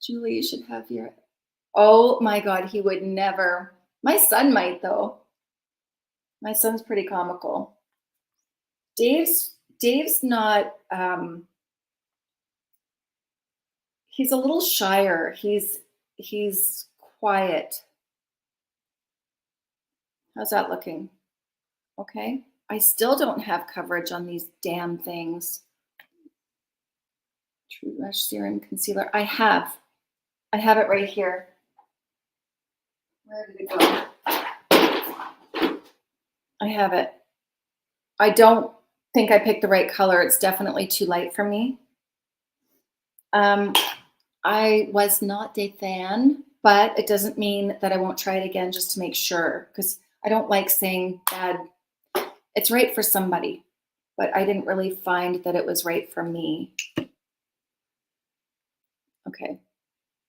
Julie, you should have your, oh my God, he would never. My son might though. My son's pretty comical. Dave's not, he's a little shyer. He's quiet. How's that looking? Okay. I still don't have coverage on these damn things. True Rush Serum Concealer. I have it right here. Where did it go? I have it. I don't think I picked the right color. It's definitely too light for me. I was not a fan, but it doesn't mean that I won't try it again just to make sure, because I don't like saying bad. It's right for somebody, but I didn't really find that it was right for me. Okay,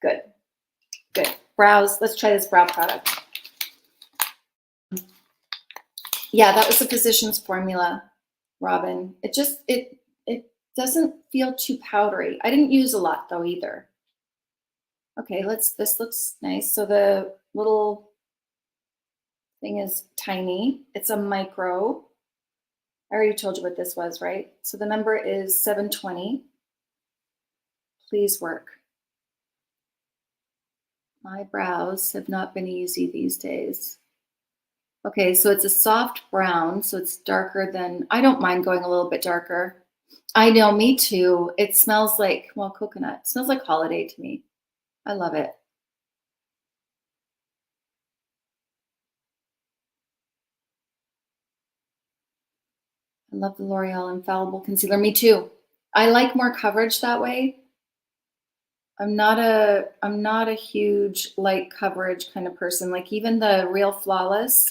good. Brows, let's try this brow product. Yeah, that was the Physicians Formula, Robin. It doesn't feel too powdery. I didn't use a lot though either. Okay, this looks nice. So the little thing is tiny. It's a micro. I already told you what this was, right? So the number is 720. Please work. My brows have not been easy these days. Okay, so it's a soft brown, so it's darker than, I don't mind going a little bit darker. I know, me too. It smells like, well, coconut. It smells like holiday to me. I love it. I love the L'Oreal Infallible Concealer. Me too. I like more coverage that way. I'm not a huge light coverage kind of person. Like even the Real Flawless,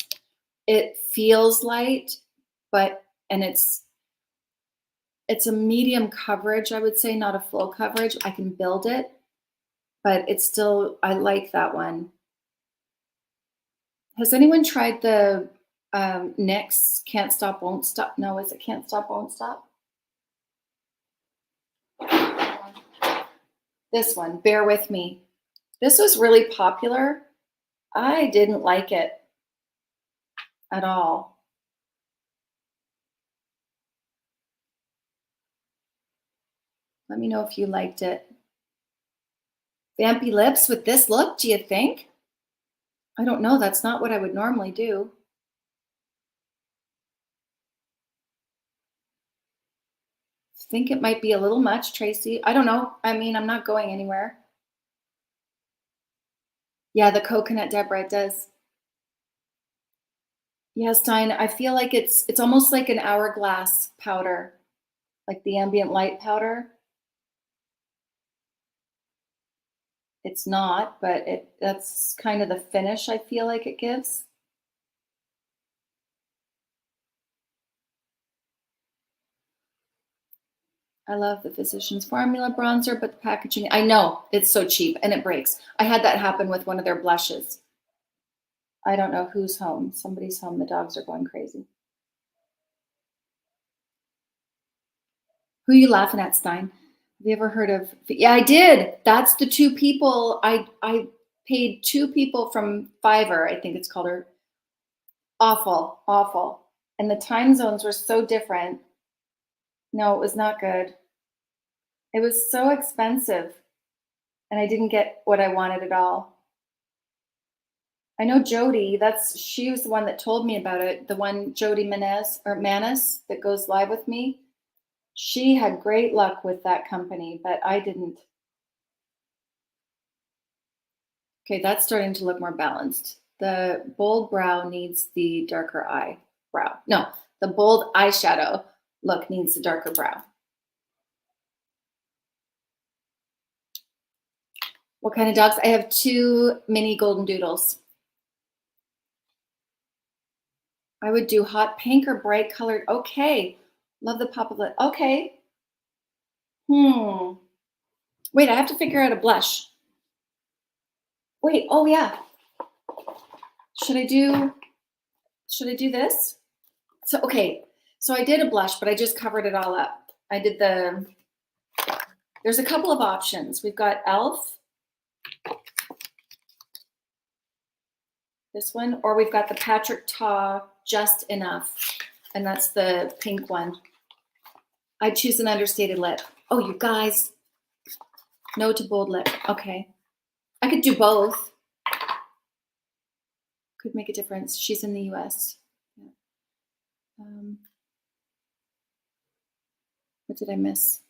it feels light, and it's a medium coverage, I would say, not a full coverage. I can build it, but it's still, I like that one. Has anyone tried the NYX Can't Stop, Won't Stop? No, is it Can't Stop, Won't Stop? This one, Bear With Me. This was really popular. I didn't like it at all. Let me know if you liked it. Vampy lips with this look, do you think? I don't know. That's not what I would normally do. Think it might be a little much, Tracy. I don't know. I mean, I'm not going anywhere. Yeah, the coconut, Deborah, it does. Yeah, Stein, I feel like it's almost like an hourglass powder, like the ambient light powder. It's not, but that's kind of the finish I feel like it gives. I love the Physicians Formula bronzer, but the packaging, I know, it's so cheap and it breaks. I had that happen with one of their blushes. I don't know who's home. Somebody's home. The dogs are going crazy. Who are you laughing at, Stein? Have you ever heard of? Yeah, I did. That's the two people. I paid two people from Fiverr, I think it's called, her. Awful, awful. And the time zones were so different. No, it was not good. It was so expensive. And I didn't get what I wanted at all. I know Jody, she was the one that told me about it. The one, Jody Manis that goes live with me. She had great luck with that company, but I didn't. Okay, that's starting to look more balanced. The bold brow needs the darker eyebrow. No, the bold eyeshadow look needs the darker brow. What kind of dogs? I have two mini golden doodles. I would do hot pink or bright colored. Okay. Love the pop of it. Okay. Wait, I have to figure out a blush. Wait, oh yeah. Should I do this? So, okay. So I did a blush, but I just covered it all up. I did there's a couple of options. We've got e.l.f. This one, or we've got the Patrick Ta Just Enough. And that's the pink one. I'd choose an understated lip. Oh, you guys. No to bold lip. Okay. I could do both. Could make a difference. She's in the US. Yeah. What did I miss?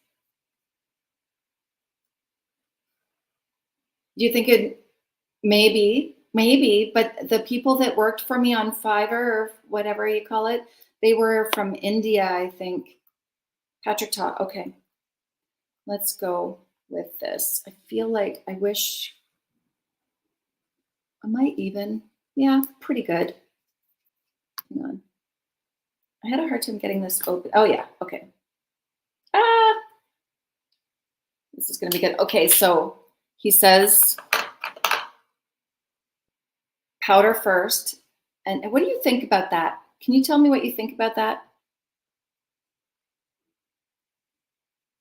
Do you think it maybe, but the people that worked for me on Fiverr or whatever you call it, they were from India, I think. Patrick Ta. Okay. Let's go with this. I feel like I wish I might even. Yeah, pretty good. Hang on. I had a hard time getting this open. Oh yeah, okay. This is gonna be good. Okay, so he says powder first. And what do you think about that? Can you tell me what you think about that?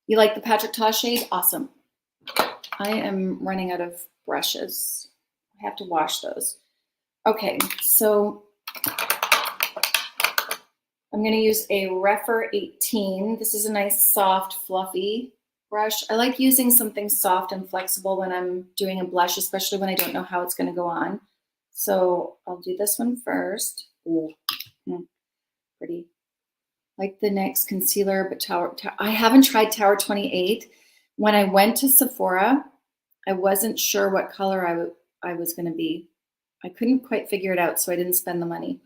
You like the Patrick Ta shade? Awesome. I am running out of brushes. I have to wash those. Okay, so I'm going to use a Refer 18. This is a nice, soft, fluffy brush. I like using something soft and flexible when I'm doing a blush, especially when I don't know how it's going to go on. So I'll do this one first. Ooh, pretty. Like the NYX concealer, but I haven't tried Tower 28. When I went to Sephora, I wasn't sure what color I was going to be. I couldn't quite figure it out, so I didn't spend the money.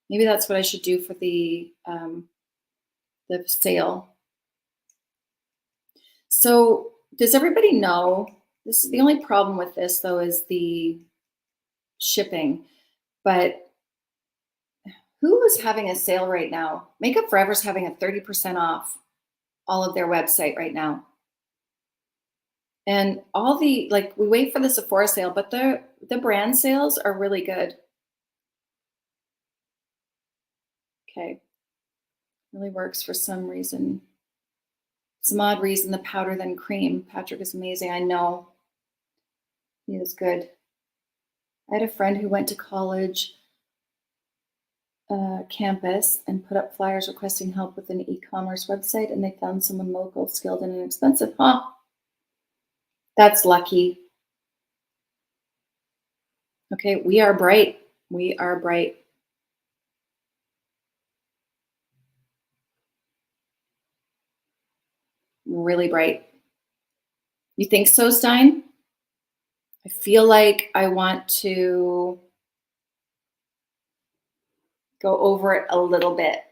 Maybe that's what I should do for the the sale. So does everybody know, this is the only problem with this though, is the shipping, but who is having a sale right now? Makeup Forever's having a 30% off all of their website right now. And all the, like, we wait for the Sephora sale, but the brand sales are really good. Okay. Really works for some reason. Some odd reason, the powder than cream. Patrick is amazing. I know. He is good. I had a friend who went to college campus and put up flyers requesting help with an e-commerce website, and they found someone local, skilled, and inexpensive. Huh? That's lucky. Okay, we are bright. We are bright. Really bright. You think so, Stein? I feel like I want to go over it a little bit.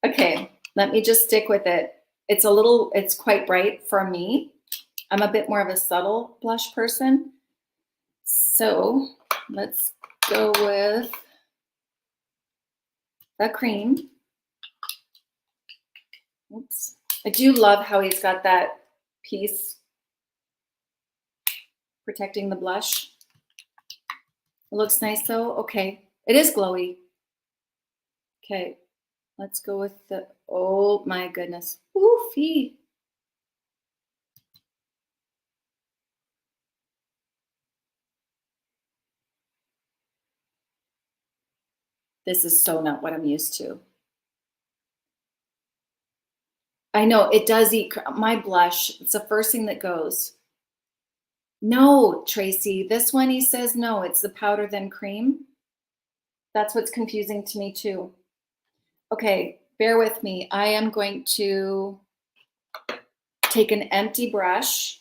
Okay, let me just stick with it. It's quite bright for me. I'm a bit more of a subtle blush person. So let's go with the cream. Oops. I do love how he's got that piece protecting the blush. It looks nice though. Okay, it is glowy. Okay, let's go with the, oh my goodness. Woofy. This is so not what I'm used to. I know it does eat my blush. It's the first thing that goes. No, Tracy, this one he says no, it's the powder than cream. That's what's confusing to me too. Okay, bear with me. I am going to take an empty brush.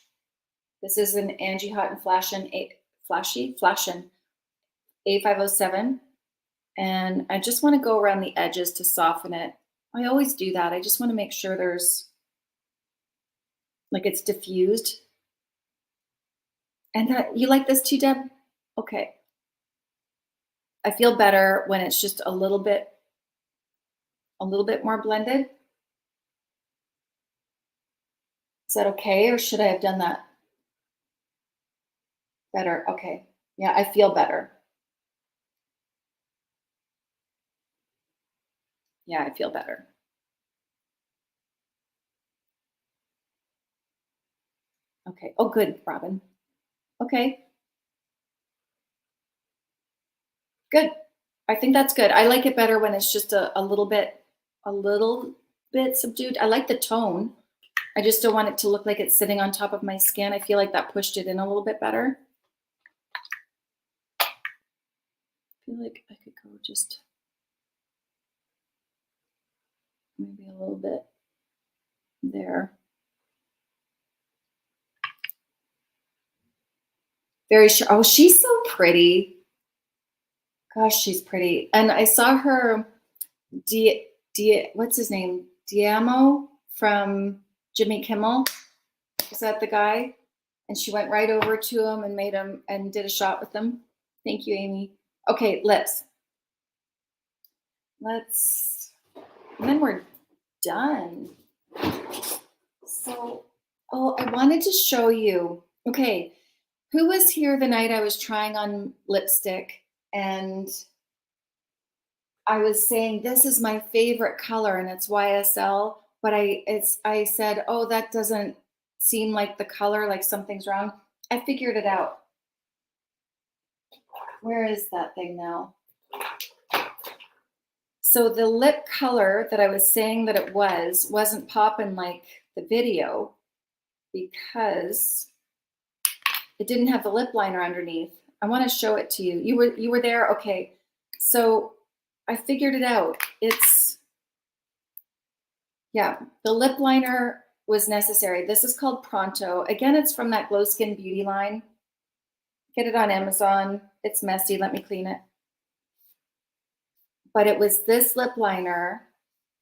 This is an Angie Hot and Flashin' A507. And I just want to go around the edges to soften it. I always do that. I just want to make sure there's, like, it's diffused. And you like this too, Deb? Okay. I feel better when it's just a little bit more blended. Is that okay, or should I have done that better? Okay. Yeah, I feel better. Yeah, I feel better. Okay. Oh, good, Robin. Okay. Good. I think that's good. I like it better when it's just a little bit subdued. I like the tone. I just don't want it to look like it's sitting on top of my skin. I feel like that pushed it in a little bit better. I feel like I could go just maybe a little bit there. Very sure. Oh, she's so pretty. Gosh, she's pretty. And I saw her, what's his name? Diamo from Jimmy Kimmel. Is that the guy? And she went right over to him and made him and did a shot with him. Thank you, Amy. Okay, lips. And then we're done. So, oh, I wanted to show you. Okay, who was here the night I was trying on lipstick and I was saying this is my favorite color and it's YSL, but I said, oh, that doesn't seem like the color, like something's wrong. I figured it out. Where is that thing now? So the lip color that I was saying that it wasn't popping like the video because it didn't have the lip liner underneath. I want to show it to you. You were there? Okay. So I figured it out. Yeah, the lip liner was necessary. This is called Pronto. Again, it's from that Glow Skin Beauty line. Get it on Amazon. It's messy. Let me clean it. But it was this lip liner,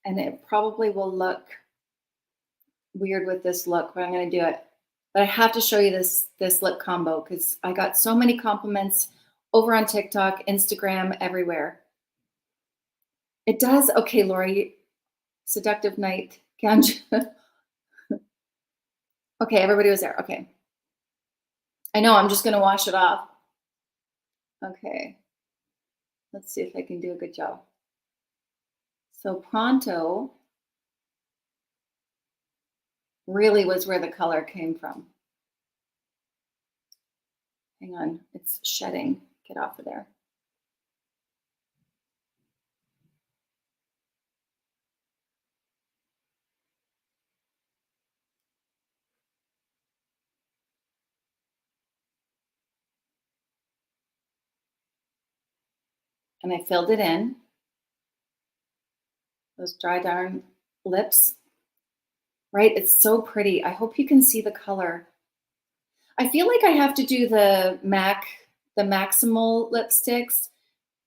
And it probably will look weird with this look, but I'm going to do it. But I have to show you this lip combo because I got so many compliments over on TikTok, Instagram, everywhere. It does. Okay, Lori, seductive night. Okay, everybody was there. Okay. I know, I'm just going to wash it off. Okay. Let's see if I can do a good job. So Pronto really was where the color came from. Hang on, it's shedding. Get off of there. And I filled it in. Those dry darn lips. Right? It's so pretty. I hope you can see the color. I feel like I have to do the Maximal lipsticks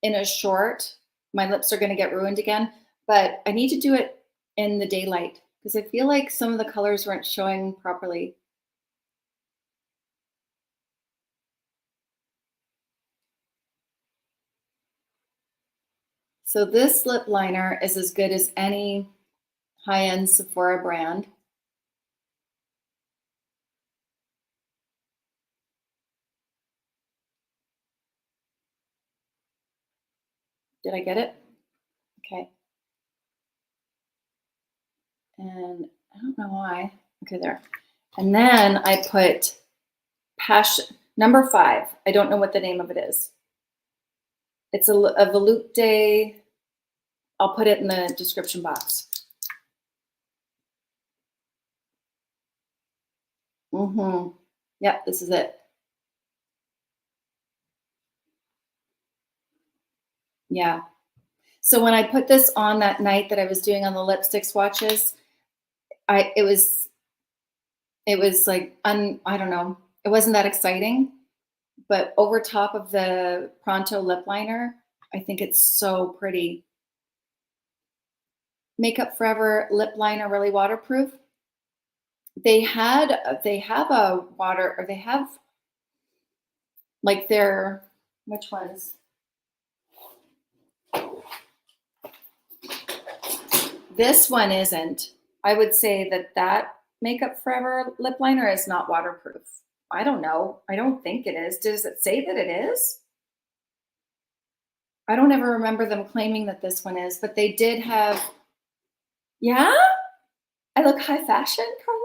in a short. My lips are going to get ruined again, but I need to do it in the daylight because I feel like some of the colors weren't showing properly. So this lip liner is as good as any high-end Sephora brand. Did I get it? Okay. And I don't know why. Okay, there. And then I put Passion, number 5. I don't know what the name of it is. It's a Volupte. I'll put it in the description box. Yep, this is it. Yeah. So when I put this on that night that I was doing on the lipstick swatches, it was like, I don't know, it wasn't that exciting, but over top of the Pronto lip liner, I think it's so pretty. Makeup Forever lip liner, really waterproof. They have a water, or they have like their, which ones? This one isn't. I would say that Makeup Forever lip liner is not waterproof. I don't know. I don't think it is. Does it say that it is? I don't ever remember them claiming that this one is, but they did have, yeah? I look high fashion, Carla?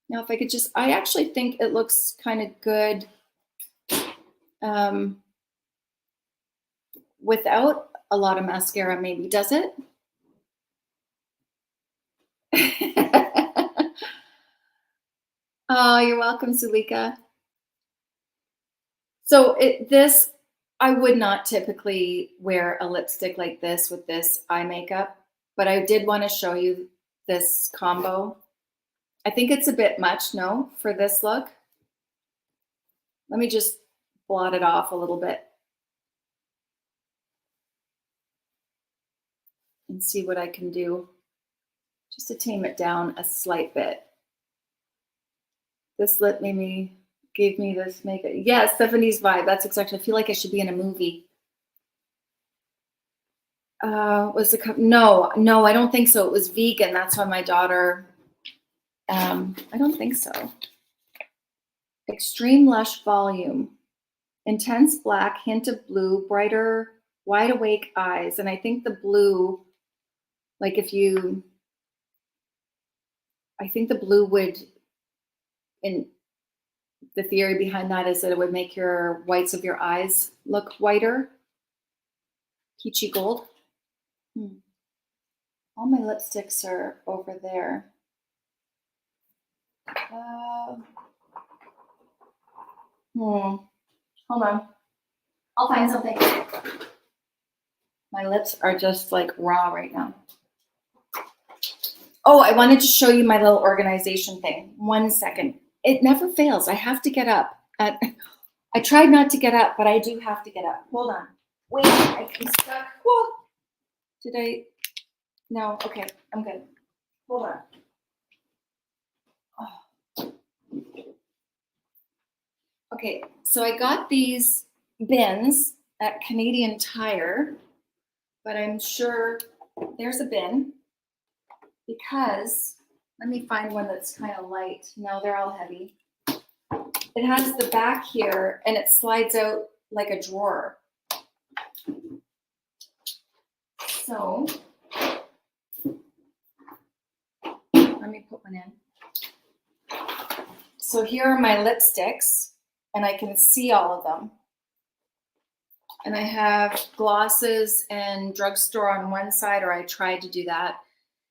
Now, if I could just, I actually think it looks kind of good without a lot of mascara, maybe. Does it? Oh, you're welcome, Sulika. So I would not typically wear a lipstick like this with this eye makeup, but I did want to show you this combo. I think it's a bit much, no, for this look. Let me just blot it off a little bit and see what I can do just to tame it down a slight bit. This lip gave me this makeup. Yeah, Stephanie's vibe. That's exactly. I feel like I should be in a movie. Was the cup? No, I don't think so. It was vegan. That's why my daughter. I don't think so. Extreme Lush Volume, intense black, hint of blue, brighter, wide awake eyes, and I think the blue, like I think the blue would. In the theory behind that is that it would make your whites of your eyes look whiter. Peachy gold. All my lipsticks are over there. Hold on. I'll find something. My lips are just like raw right now. Oh, I wanted to show you my little organization thing. 1 second. It never fails. I have to get up. I tried not to get up, but I do have to get up. Hold on. Wait, I can stuck. Whoa. Did I? No, okay, I'm good. Hold on. Oh. Okay, so I got these bins at Canadian Tire, but I'm sure there's a bin because, let me find one that's kind of light. No, they're all heavy. It has the back here and it slides out like a drawer. So, let me put one in. So here are my lipsticks, and I can see all of them. And I have glosses and drugstore on one side, or I tried to do that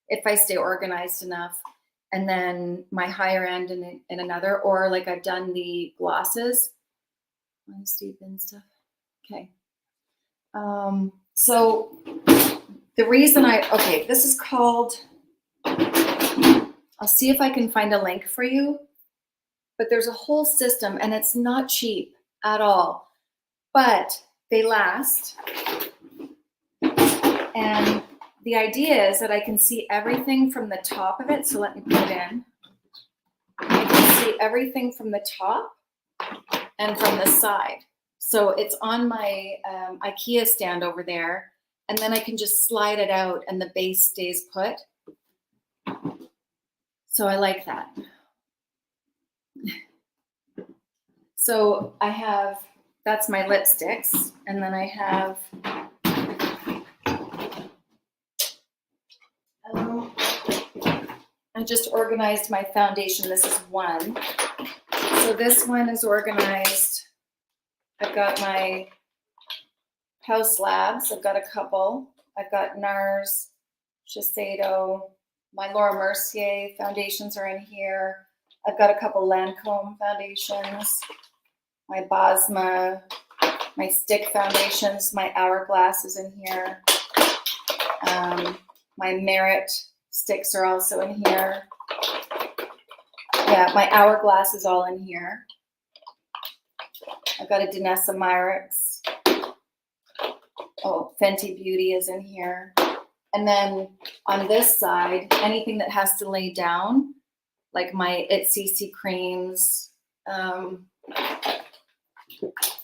if I stay organized enough. And then my higher end in another, or like I've done the glosses. Honesty and stuff. Okay. So the reason okay, this is called, I'll see if I can find a link for you, but there's a whole system and it's not cheap at all, but they last. And the idea is that I can see everything from the top of it. So let me put it in. I can see everything from the top and from the side. So it's on my IKEA stand over there. And then I can just slide it out and the base stays put. So I like that. So I have, that's my lipsticks. And then I have, I just organized my foundation. This is one. So this one is organized. I've got my House Labs. I've got a couple. I've got NARS, Shiseido. My Laura Mercier foundations are in here. I've got a couple Lancome foundations. My Bosma, my stick foundations. My Hourglass is in here. My Merit sticks are also in here. Yeah, my Hourglass is all in here. I've got a Danessa Myricks. Oh, Fenty Beauty is in here. And then on this side, anything that has to lay down, like my CC creams,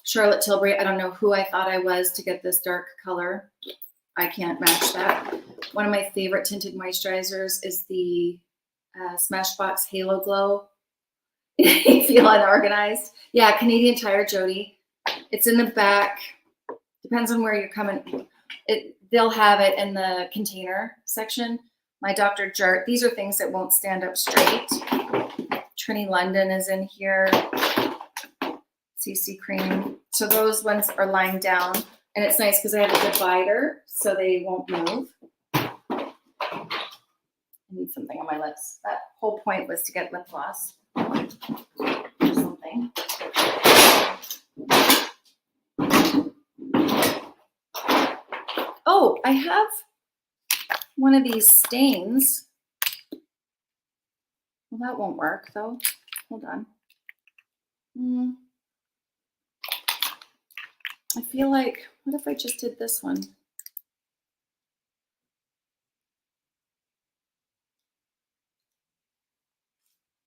Charlotte Tilbury. I don't know who I thought I was to get this dark color. I can't match that. One of my favorite tinted moisturizers is the Smashbox Halo Glow. You feel unorganized. Yeah, Canadian Tire, Jody. It's in the back. Depends on where you're coming. They'll have it in the container section. My Dr. Jart. These are things that won't stand up straight. Trini London is in here. CC cream. So those ones are lying down. And it's nice because I have a divider so they won't move. I need something on my lips. That whole point was to get lip gloss or something. Oh, I have one of these stains. Well, that won't work though. Hold on. I feel like, what if I just did this one?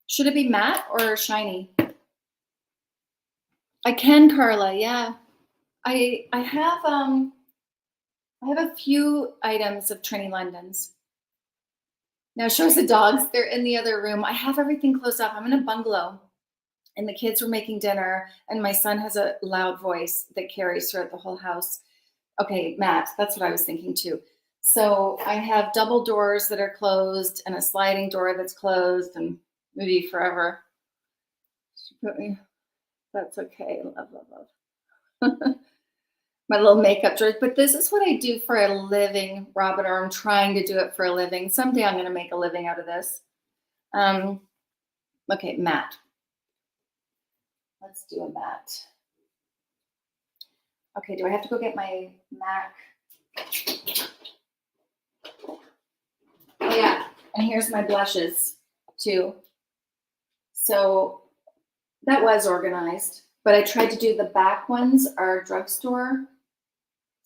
Should it be matte or shiny? I can, Carla, yeah. I have a few items of Trini London's. Now shows the dogs, they're in the other room. I have everything closed up. I'm in a bungalow and the kids were making dinner and my son has a loud voice that carries throughout the whole house. Okay, Matt, that's what I was thinking too. So I have double doors that are closed and a sliding door that's closed and maybe forever. She put me, that's okay, love, love, love. My little makeup drawers, but this is what I do for a living, Robin, or I'm trying to do it for a living. Someday I'm going to make a living out of this. Okay, matte. Let's do a matte. Okay, do I have to go get my MAC? Oh yeah, and here's my blushes too. So that was organized, but I tried to do the back ones are drugstore,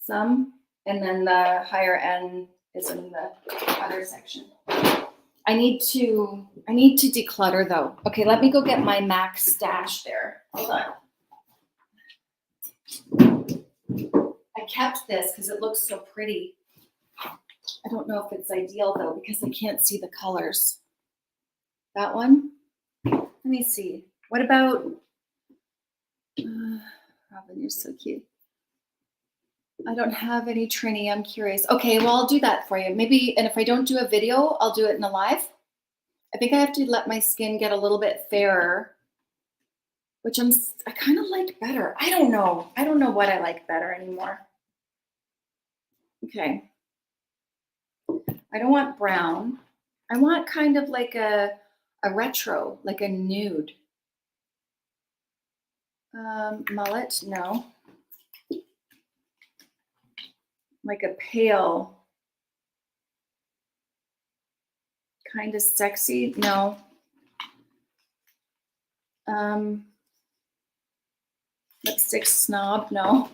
some, and then the higher end is in the other section. I need to declutter though. Okay, let me go get my MAC stash there. Hold on. I kept this because it looks so pretty. I don't know if it's ideal though because I can't see the colors. That one? Let me see. What about, Robin, you're so cute. I don't have any Trini, I'm curious. Okay, well, I'll do that for you. Maybe, and if I don't do a video, I'll do it in a live. I think I have to let my skin get a little bit fairer, which I kind of like better. I don't know. I don't know what I like better anymore. Okay. I don't want brown. I want kind of like a retro, like a nude. Mullet, no. Like a pale, kind of sexy, no. Lipstick snob, no.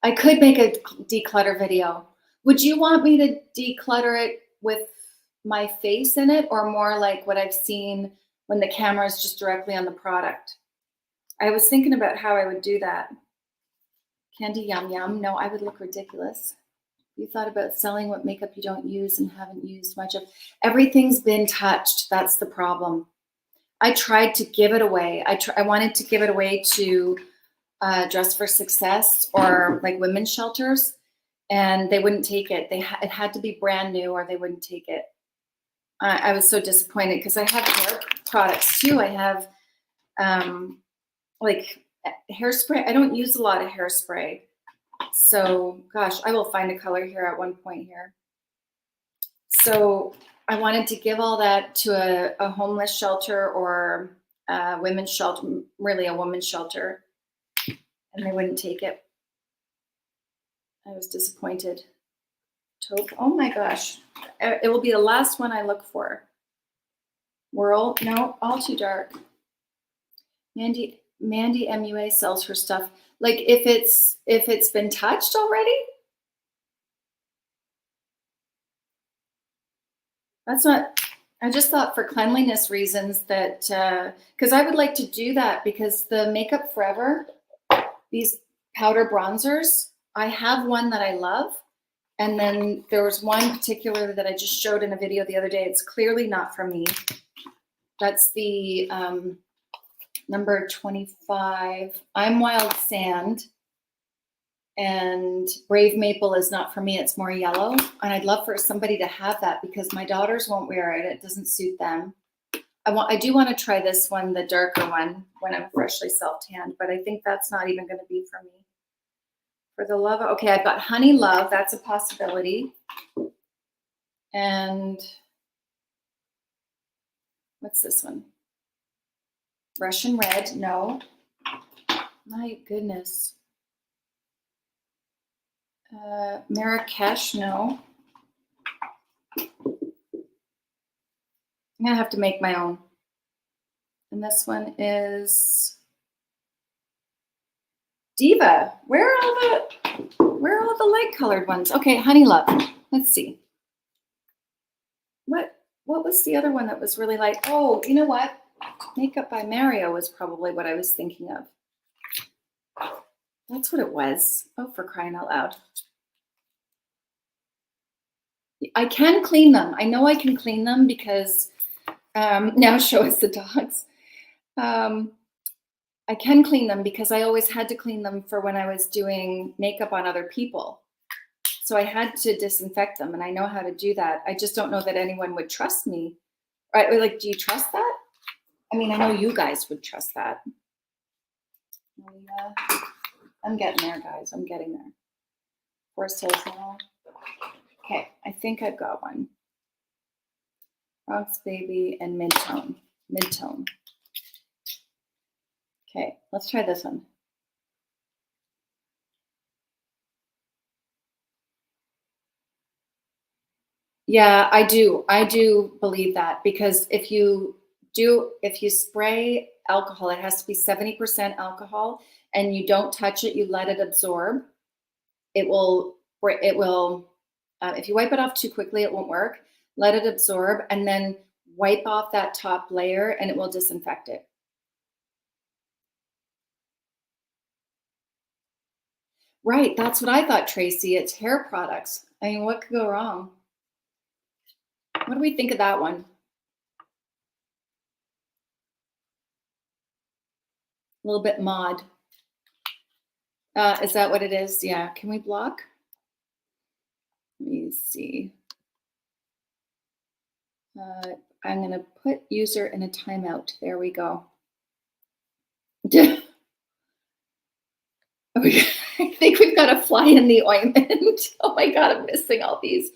I could make a declutter video. Would you want me to declutter it with my face in it, or more like what I've seen when the camera is just directly on the product? I was thinking about how I would do that. Candy Yum Yum, no, I would look ridiculous. You thought about selling what makeup you don't use and haven't used much of. Everything's been touched, that's the problem. I tried to give it away. I wanted to give it away to Dress for Success or like women's shelters, and they wouldn't take it. It had to be brand new or they wouldn't take it. I was so disappointed because I have hair products too. I have like hairspray. I don't use a lot of hairspray. So gosh, I will find a color here at one point here. So I wanted to give all that to a homeless shelter or a women's shelter, really a women's shelter, and they wouldn't take it. I was disappointed. Taupe, oh my gosh. It will be the last one I look for. Whirl, no, all too dark. Mandy MUA sells her stuff. Like if it's been touched already? That's not, I just thought for cleanliness reasons that, because I would like to do that because the Makeup Forever, these powder bronzers, I have one that I love. And then there was one particular that I just showed in a video the other day. It's clearly not for me. That's the number 25. I'm Wild Sand. And Brave Maple is not for me. It's more yellow. And I'd love for somebody to have that because my daughters won't wear it. It doesn't suit them. I do want to try this one, the darker one, when I'm freshly self-tanned. But I think that's not even going to be for me. For the love, okay, I've got Honey Love. That's a possibility. And what's this one? Russian Red, no. My goodness. Marrakesh, no. I'm gonna have to make my own. And this one is Diva. Where are all the light colored ones? Okay, Honey Love. Let's see. What was the other one that was really light? Oh, you know what? Makeup by Mario was probably what I was thinking of. That's what it was. Oh, for crying out loud. I can clean them. I know I can clean them because now show us the dogs. I can clean them because I always had to clean them for when I was doing makeup on other people. So I had to disinfect them, and I know how to do that. I just don't know that anyone would trust me. Right? Like, do you trust that? I mean, I know you guys would trust that. I'm getting there, guys. I'm getting there. Forest Hills now. Okay, I think I've got one. Bronx Baby and Midtone. Midtone. Okay, let's try this one. Yeah, I do. I do believe that because if you spray alcohol, it has to be 70% alcohol, and you don't touch it, you let it absorb, it will where it will, if you wipe it off too quickly, it won't work. Let it absorb and then wipe off that top layer and it will disinfect it. Right, that's what I thought, Tracy. It's hair products. I mean, what could go wrong? What do we think of that one? A little bit mod. Is that what it is? Yeah. Can we block? Let me see. I'm going to put user in a timeout. There we go. I think we've got a fly in the ointment. Oh my God, I'm missing all these.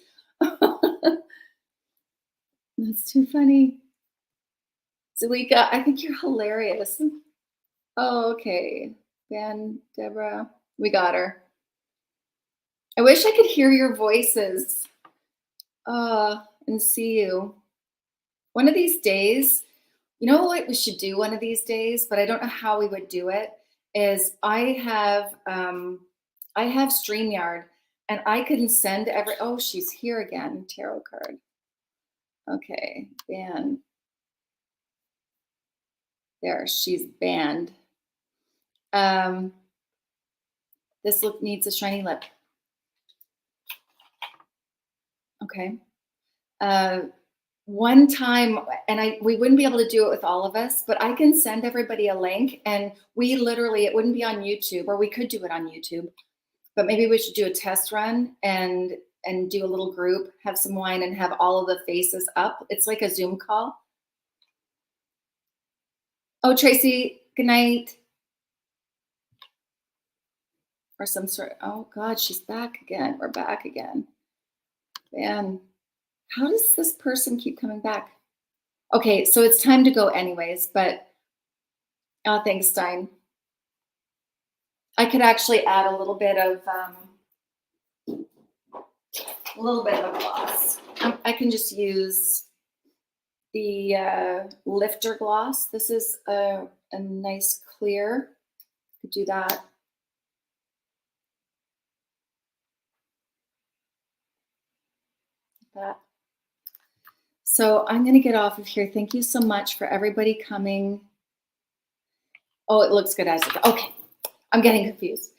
That's too funny. Zalika, I think you're hilarious. Oh, okay. Ben, Deborah, we got her. I wish I could hear your voices and see you. One of these days, you know what we should do one of these days, but I don't know how we would do it, is I have StreamYard and I can send oh, she's here again, tarot card. Okay, ban. There, she's banned. This look needs a shiny lip. Okay. One time, and we wouldn't be able to do it with all of us, but I can send everybody a link and we literally, it wouldn't be on YouTube, or we could do it on YouTube, but maybe we should do a test run and do a little group, have some wine and have all of the faces up. It's like a Zoom call. Oh, Tracy, good night. Or some sort, oh God, she's back again. We're back again. Man, how does this person keep coming back? Okay, so it's time to go anyways, but oh, thanks, Stein. I could actually add a little bit of a gloss. I can just use the lifter gloss. This is a nice clear. Could do that. So I'm going to get off of here. Thank you so much for everybody coming. Oh, it looks good as it. Okay, I'm getting confused.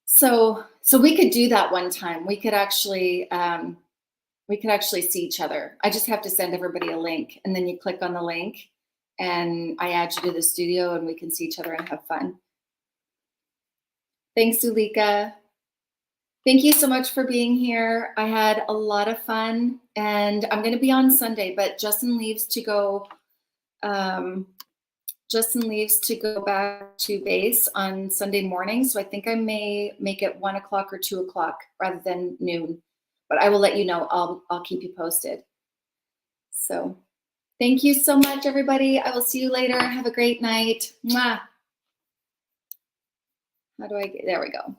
So we could do that one time. We could actually see each other. I just have to send everybody a link, and then you click on the link, and I add you to the studio, and we can see each other and have fun. Thanks, Zulika. Thank you so much for being here. I had a lot of fun, and I'm going to be on Sunday, but Justin leaves to go back to base on Sunday morning. So I think I may make it 1 o'clock or 2 o'clock rather than noon, but I will let you know. I'll keep you posted. So thank you so much, everybody. I will see you later. Have a great night. Mwah. How do I get, there we go.